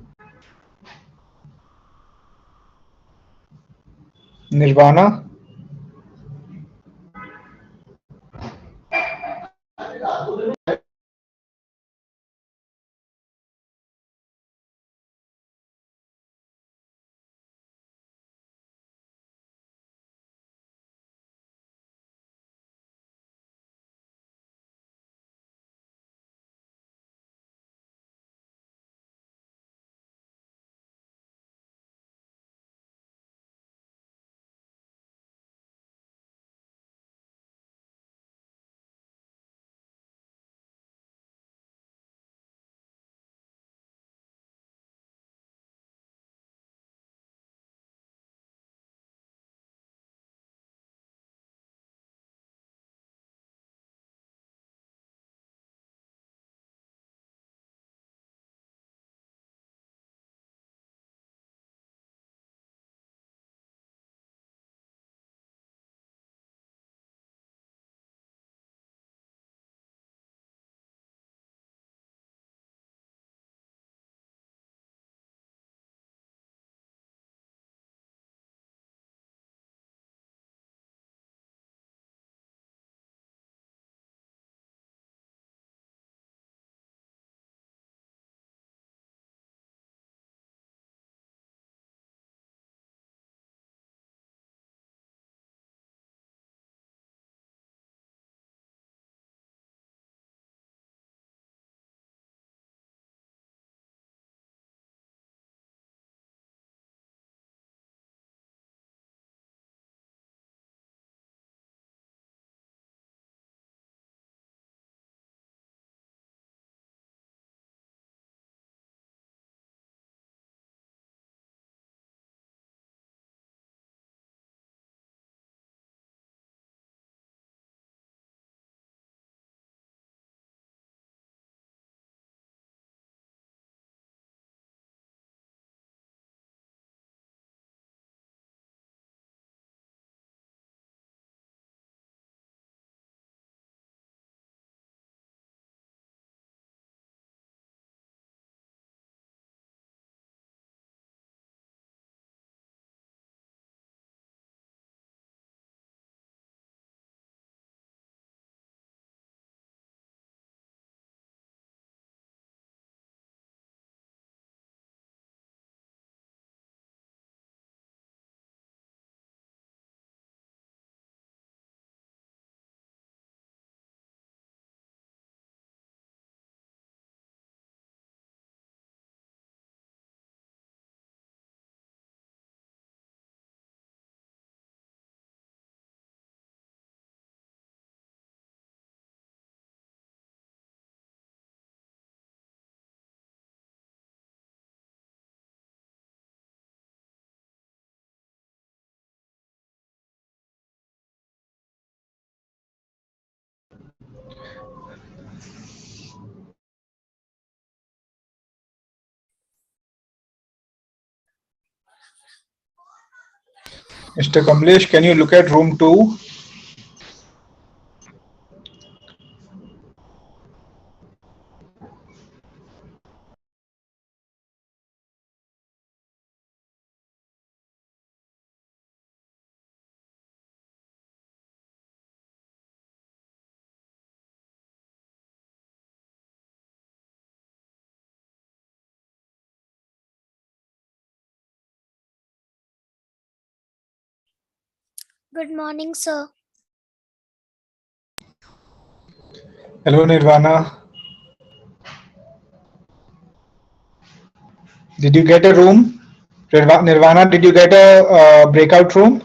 Nirvana? Mr. Kamlesh, can you look at room 2? Good morning, sir. Hello, Nirvana. Did you get a room? Nirvana, did you get a breakout room?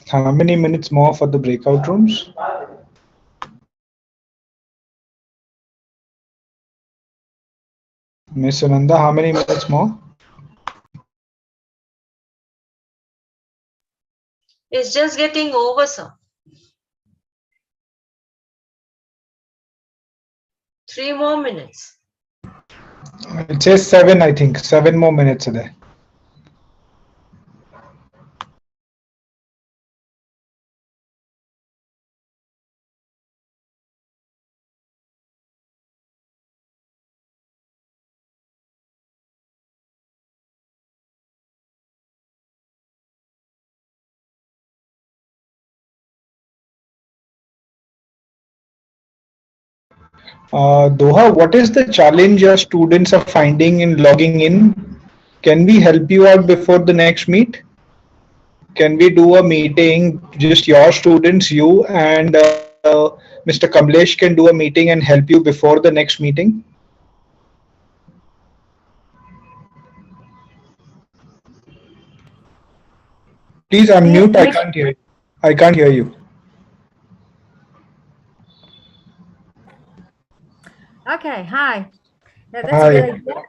How many minutes more for the breakout rooms? Miss Ananda, how many minutes more? It's just getting over, sir. 3 more minutes. It says 7, I think. 7 more minutes are there. Doha, what is the challenge your students are finding in logging in? Can we help you out before the next meet? Can we do a meeting, just your students, you and Mr. Kamlesh can do a meeting and help you before the next meeting? Please unmute. I can't hear you. I can't hear you. Okay, hi. That's Hi. a good idea.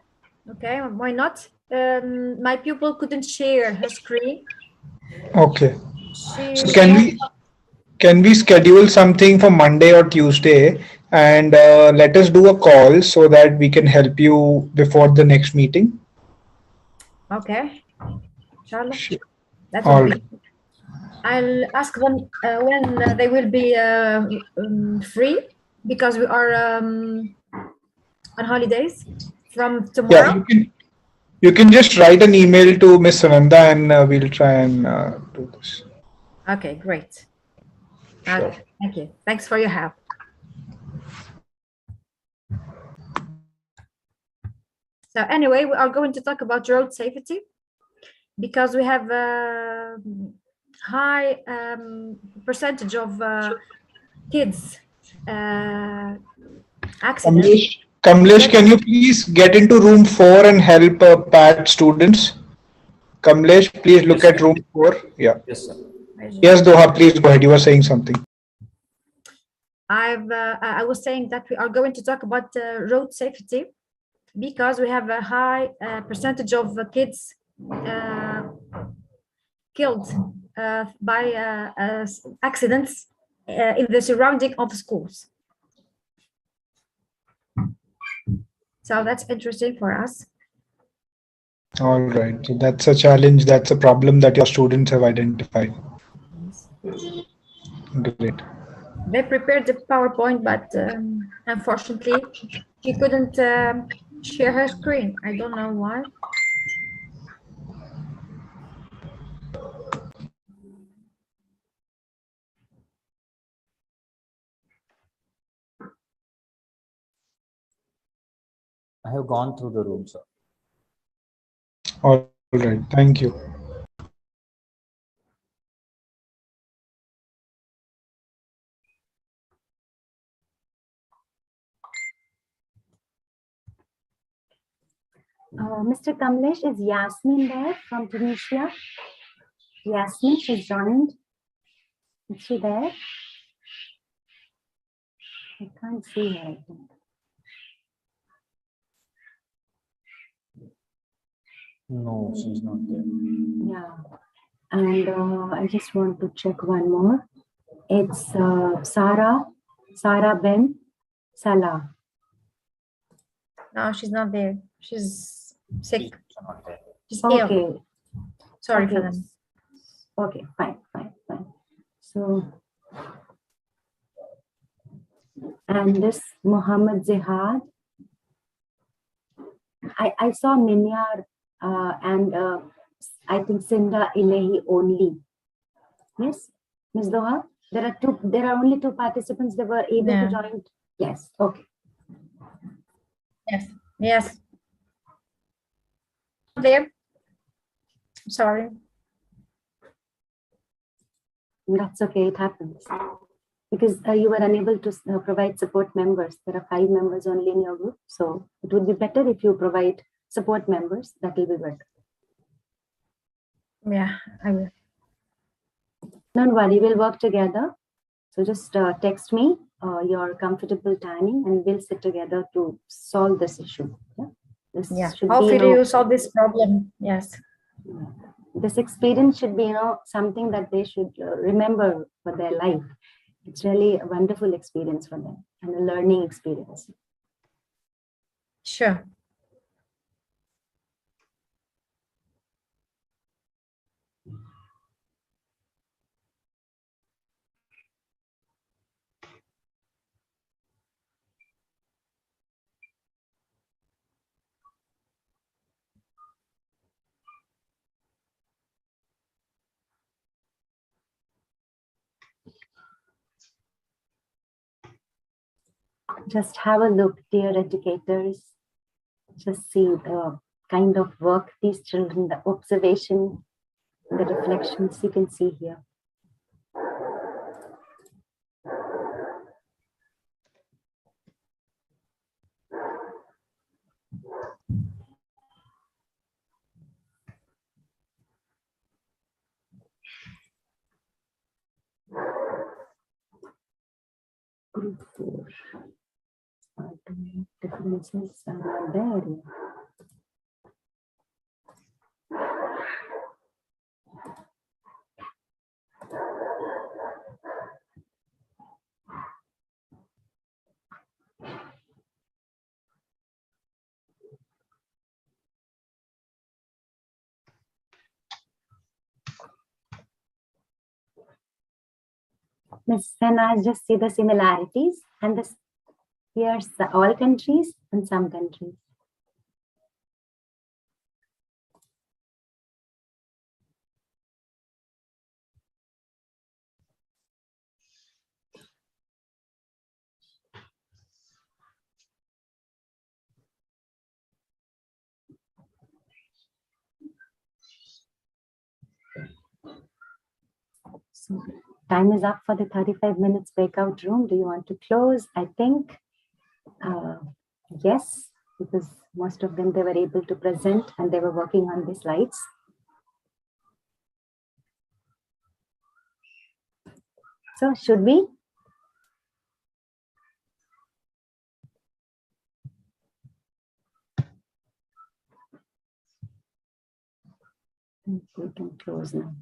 Okay, why not? My pupil couldn't share her screen. Okay. So can we schedule something for Monday or Tuesday and let us do a call so that we can help you before the next meeting? Okay. Inshallah. That All would be. right. I'll ask them when they will be free because we are on holidays from tomorrow. Yeah, you can just write an email to Miss Sananda and we'll try and do this. Okay, great. Sure. Okay, thank you. Thanks for your help. So anyway, we are going to talk about road safety because we have a high percentage of kids accidents. Kamlesh, can you please get into room 4 and help Pat students? Kamlesh, please look at room 4. Yeah. Yes, sir. Yes, Doha, please go ahead. You were saying something. I was saying that we are going to talk about road safety because we have a high percentage of kids killed by accidents in the surrounding of schools. So that's interesting for us. All right. So that's a challenge. That's a problem that your students have identified. Great. They prepared the PowerPoint, but unfortunately, she couldn't share her screen. I don't know why. I have gone through the room, sir. All right. Thank you. Mr. Kamlesh, is Yasmin there from Tunisia? Yasmin, she's joined. Is she there? I can't see her, I think. No, she's not there. Yeah. And I just want to check one more. It's Sarah Ben Salah. No, she's not there. She's sick. She's Okay. ill. Sorry Okay. for that. Okay, fine. So, and this Muhammad Zihad, I saw Minyar and I think Sinda Ilahi only. Yes, Ms. Doha, there are only 2 participants that were able to join. Yes, okay. Yes. There. Sorry. That's okay, it happens. Because you were unable to provide support members. There are 5 members only in your group. So it would be better if you provide support members. That will be better. Yeah, I will. Don't worry, we'll work together. So just text me your comfortable timing and we'll sit together to solve this issue. Yeah. Hopefully you solve this problem. Yes. This experience should be, something that they should remember for their life. It's really a wonderful experience for them and a learning experience. Sure. Just have a look, dear educators. Just see the kind of work these children, the observation, the reflections you can see here. Group 4. Differences are there. Ms. Sanaz, just see the similarities and this here's all countries and some countries. So time is up for the 35 minutes breakout room. Do you want to close? I think yes, because most of them, they were able to present and they were working on the slides. So should we? We can close now.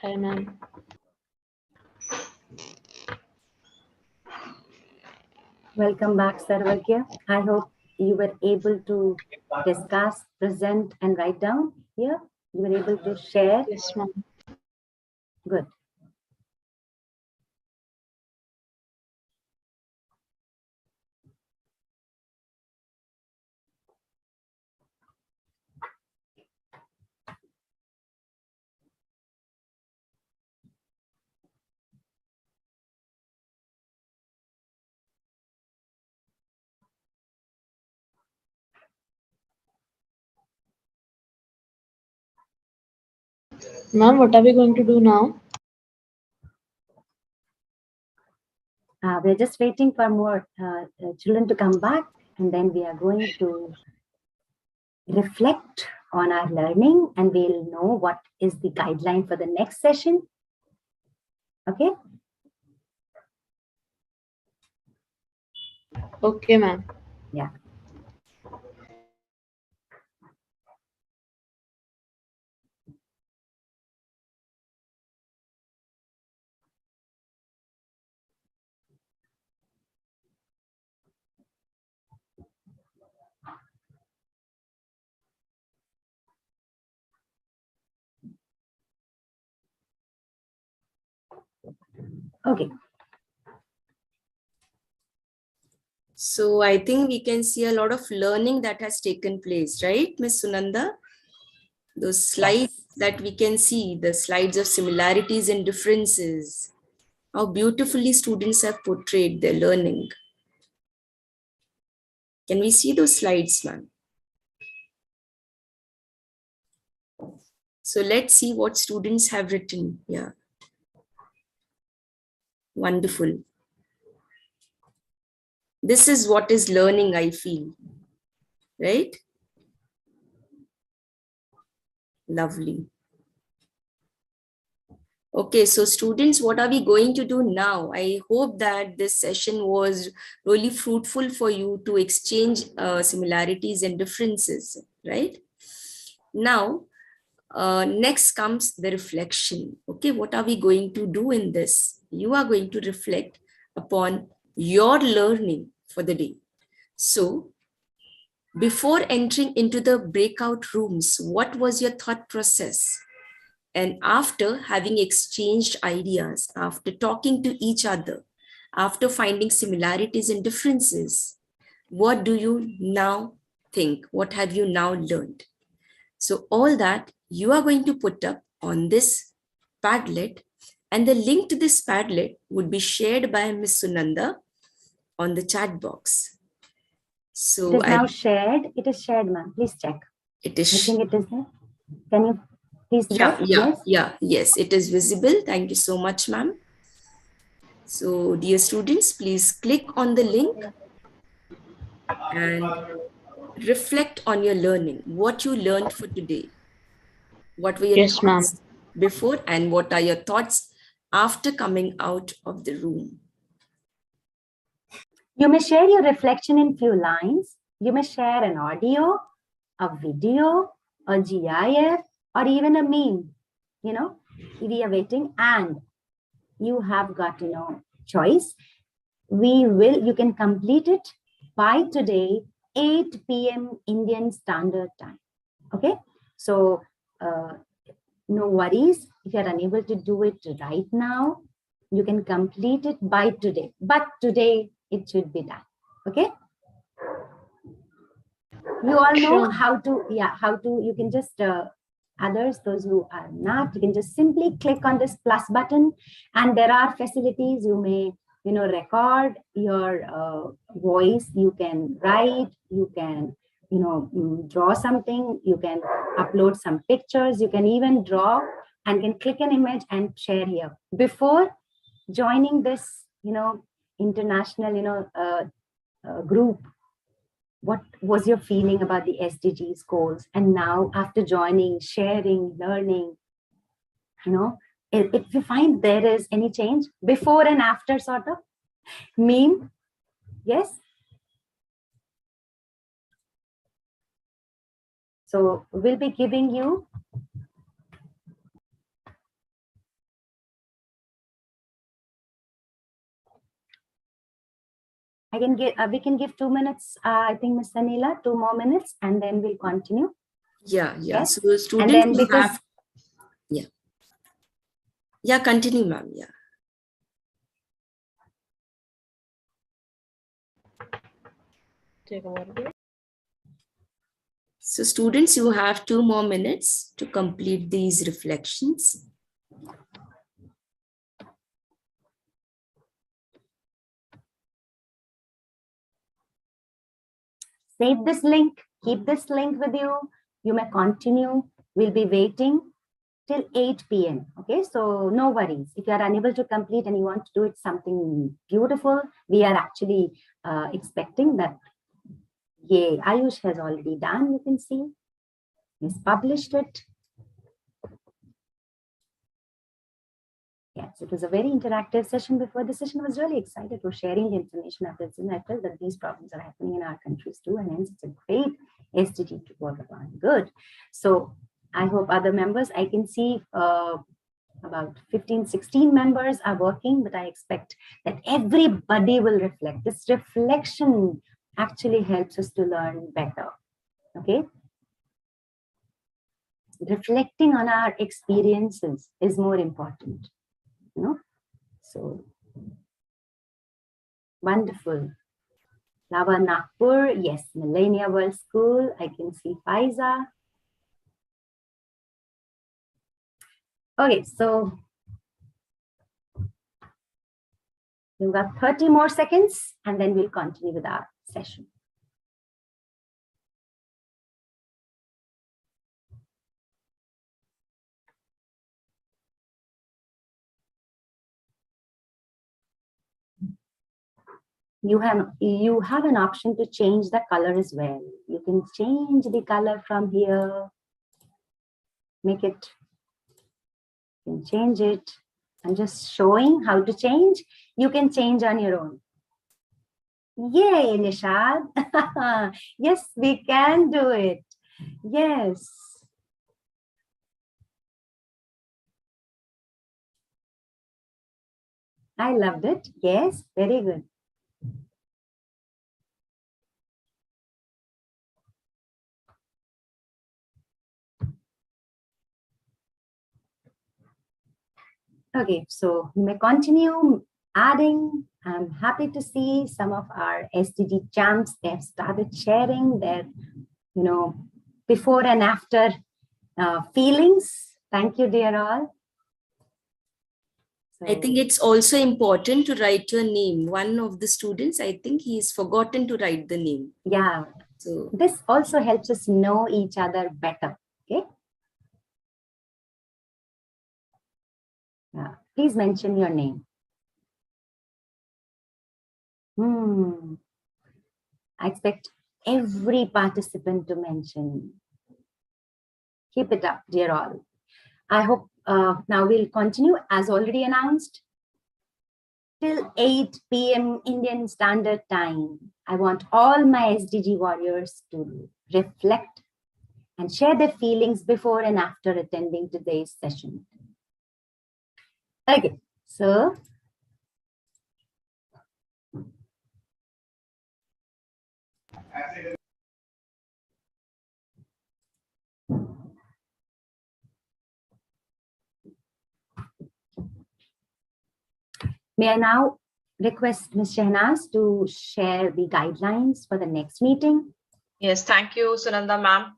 Hi, ma'am. Welcome back, Sarvagya. I hope you were able to discuss, present, and write down here. You were able to share. Yes, ma'am. Good. Ma'am, what are we going to do now? We're just waiting for more children to come back, and then we are going to reflect on our learning, and we'll know what is the guideline for the next session. Okay? Okay, ma'am. Yeah. Okay. So I think we can see a lot of learning that has taken place, right, Ms. Sunanda? Those slides that we can see, the slides of similarities and differences, how beautifully students have portrayed their learning. Can we see those slides, ma'am? So let's see what students have written here. Wonderful. This is what is learning, I feel, right? Lovely. Okay, so students, what are we going to do now? I hope that this session was really fruitful for you to exchange similarities and differences, right? Now, next comes the reflection. Okay, what are we going to do in this? You are going to reflect upon your learning for the day. So, before entering into the breakout rooms, what was your thought process? And after having exchanged ideas, after talking to each other, after finding similarities and differences, what do you now think? What have you now learned? So all that you are going to put up on this Padlet, and the link to this Padlet would be shared by Ms. Sunanda on the chat box. So it is now shared. It is shared, ma'am. Please check. It is. I think it is there. Can you please check? Yes, it is visible. Thank you so much, ma'am. So, dear students, please click on the link and reflect on your learning, what you learned for today. What were your thoughts before, and what are your thoughts after coming out of the room? You may share your reflection in few lines. You may share an audio, a video, a GIF, or even a meme. You know, we are waiting, and you have got choice. you can complete it by today, 8 p.m. Indian Standard Time. Okay, so no worries. If you're unable to do it right now, you can complete it by today, but today it should be done. Okay, you all know how to, you can just others, those who are not, you can just simply click on this plus button, and there are facilities. You may record your voice, you can write, you can draw something, you can upload some pictures, you can even draw and can click an image and share here. Before joining this international group, what was your feeling about the SDGs goals? And now after joining, sharing, learning, if you find there is any change before and after sort of meme, yes? So we'll be giving you we can give 2 minutes, I think, Ms. Sanila, 2 more minutes, and then we'll continue. Yeah. Yes? So students, and then because continue, ma'am. Yeah. So students, you have 2 more minutes to complete these reflections. save this link, keep this link with you. You may continue. We'll be waiting till 8 p.m. Okay, so no worries. If you are unable to complete and you want to do it something beautiful, we are actually expecting that. Yay, Ayush has already done, you can see. He's published it. Yes, it was a very interactive session before. The session was really excited for sharing the information after this, and I felt that these problems are happening in our countries too, and hence it's a great SDG to work upon. Good. So I hope other members, I can see about 15, 16 members are working, but I expect that everybody will reflect. This reflection actually helps us to learn better. Okay. Reflecting on our experiences is more important. So wonderful. Lava Nagpur, yes, Millennia World School. I can see Faiza. Okay, so we've got 30 more seconds and then we'll continue with our session. You have an option to change the color as well. You can change the color from here. Make it, you can change it. I'm just showing how to change. You can change on your own. Yay, Nishad. Yes, we can do it. Yes. I loved it. Yes, very good. Okay, so you may continue adding. I'm happy to see some of our SDG champs. They have started sharing their, before and after feelings. Thank you, dear all. I think it's also important to write your name. One of the students, I think he's forgotten to write the name. Yeah. So this also helps us know each other better. Okay. Yeah. Please mention your name. I expect every participant to mention. Keep it up, dear all. I hope now we'll continue as already announced till 8 p.m. Indian Standard Time. I want all my SDG warriors to reflect and share their feelings before and after attending today's session. Okay, so May I now request Ms. Shehnaz to share the guidelines for the next meeting? Yes, thank you, Sunanda ma'am.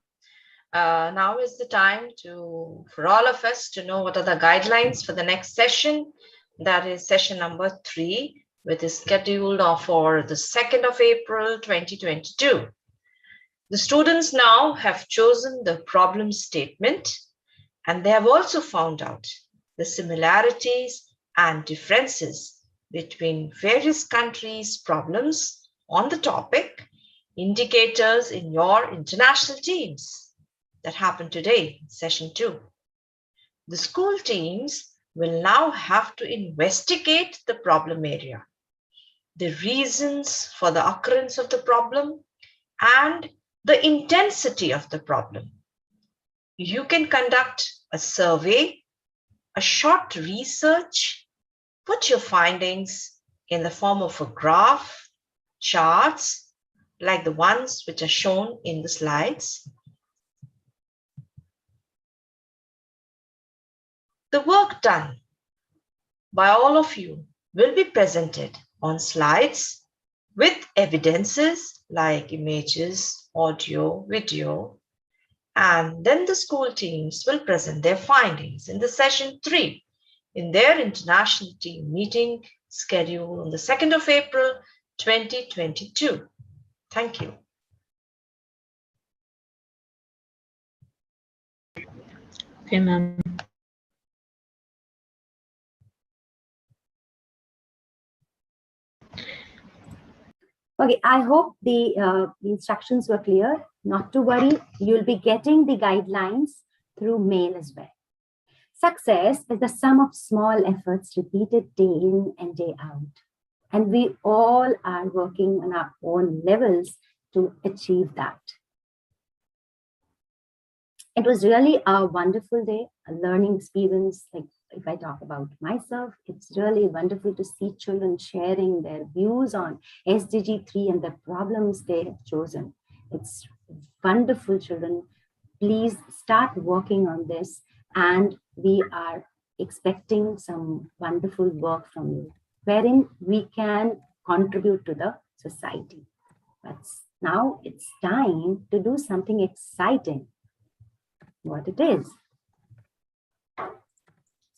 Now is the time for all of us to know what are the guidelines for the next session. That is session number 3, which is scheduled for the 2nd of April 2022. The students now have chosen the problem statement, and they have also found out the similarities and differences between various countries' problems on the topic, indicators in your international teams that happened today, session 2. The school teams will now have to investigate the problem area, the reasons for the occurrence of the problem, and the intensity of the problem. You can conduct a survey, a short research, put your findings in the form of a graph, charts, like the ones which are shown in the slides. The work done by all of you will be presented on slides with evidences like images, audio, video, and then the school teams will present their findings in the session 3 in their international team meeting scheduled on the 2nd of April 2022. Thank you. Okay, ma'am. Okay, I hope the instructions were clear. Not to worry, you'll be getting the guidelines through mail as well. Success is the sum of small efforts repeated day in and day out. And we all are working on our own levels to achieve that. It was really a wonderful day, a learning experience. Like if I talk about myself, it's really wonderful to see children sharing their views on SDG 3 and the problems they have chosen. It's wonderful, children. Please start working on this, and we are expecting some wonderful work from you, wherein we can contribute to the society. But now it's time to do something exciting. What it is?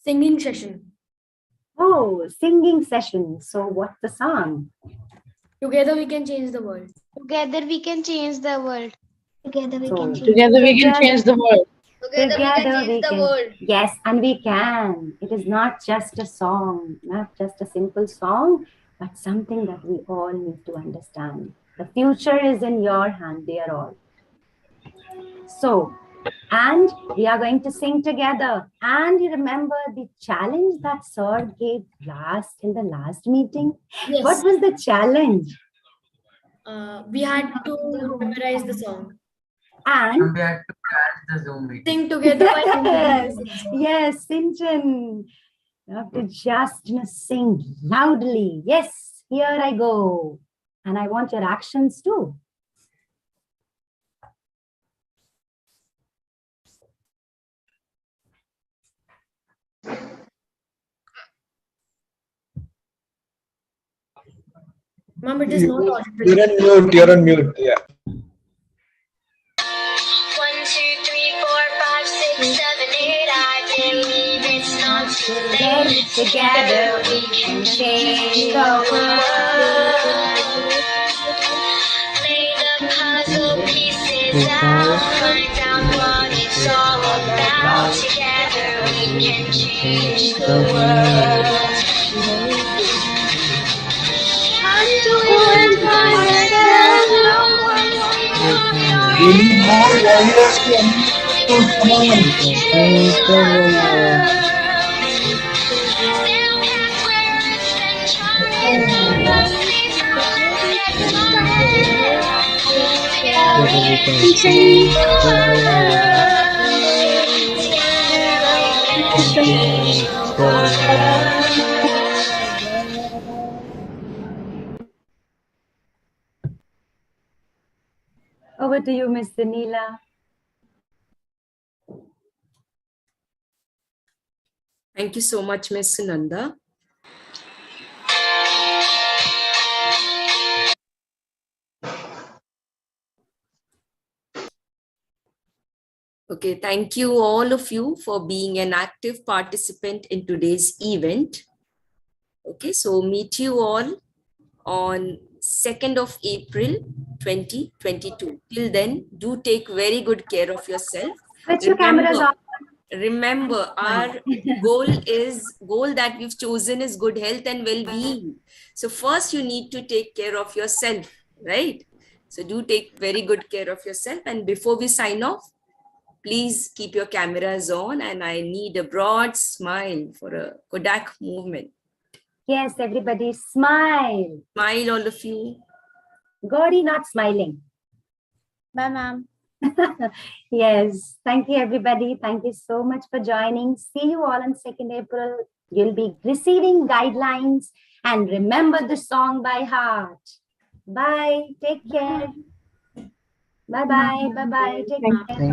Singing session. Oh, singing session. So what's the song? Together we can change the world. Together we can change the world. Together we can change Together we can change the world. Together we can. Yes, and we can. It is not just a song, not just a simple song, but something that we all need to understand. The future is in your hand, dear all. So, and we are going to sing together. And you remember the challenge that Sir gave in the last meeting? Yes. What was the challenge? We had to memorize the song. And we had to catch the Zoom meeting. Sing together. Yes, Sinchan. You have to just sing loudly. Yes, here I go. And I want your actions too. Mom, it is not audible. You're on mute. You're on mute. Yeah. 1, 2, 3, 4, 5, 6, 7, 8. I believe it's not too late. Together we can change the world. Lay the puzzle pieces out. Find out what it's all about. Together we can change the world. We need more warriors to come Over to you, Ms. Danila. Thank you so much, Ms. Sunanda. Okay, thank you all of you for being an active participant in today's event. Okay, so meet you all on 2nd of April 2022. Till then, do take very good care of yourself. Switch your cameras off. Remember, our goal that we've chosen is good health and well-being. So first you need to take care of yourself, right? So do take very good care of yourself. And before we sign off, please keep your cameras on, and I need a broad smile for a Kodak movement. Yes, everybody smile. Smile, all of you. Gauri not smiling. Bye, ma'am. Yes, thank you, everybody. Thank you so much for joining. See you all on 2nd April. You'll be receiving guidelines, and remember the song by heart. Bye. Take care. Bye-bye. Bye-bye. Take care.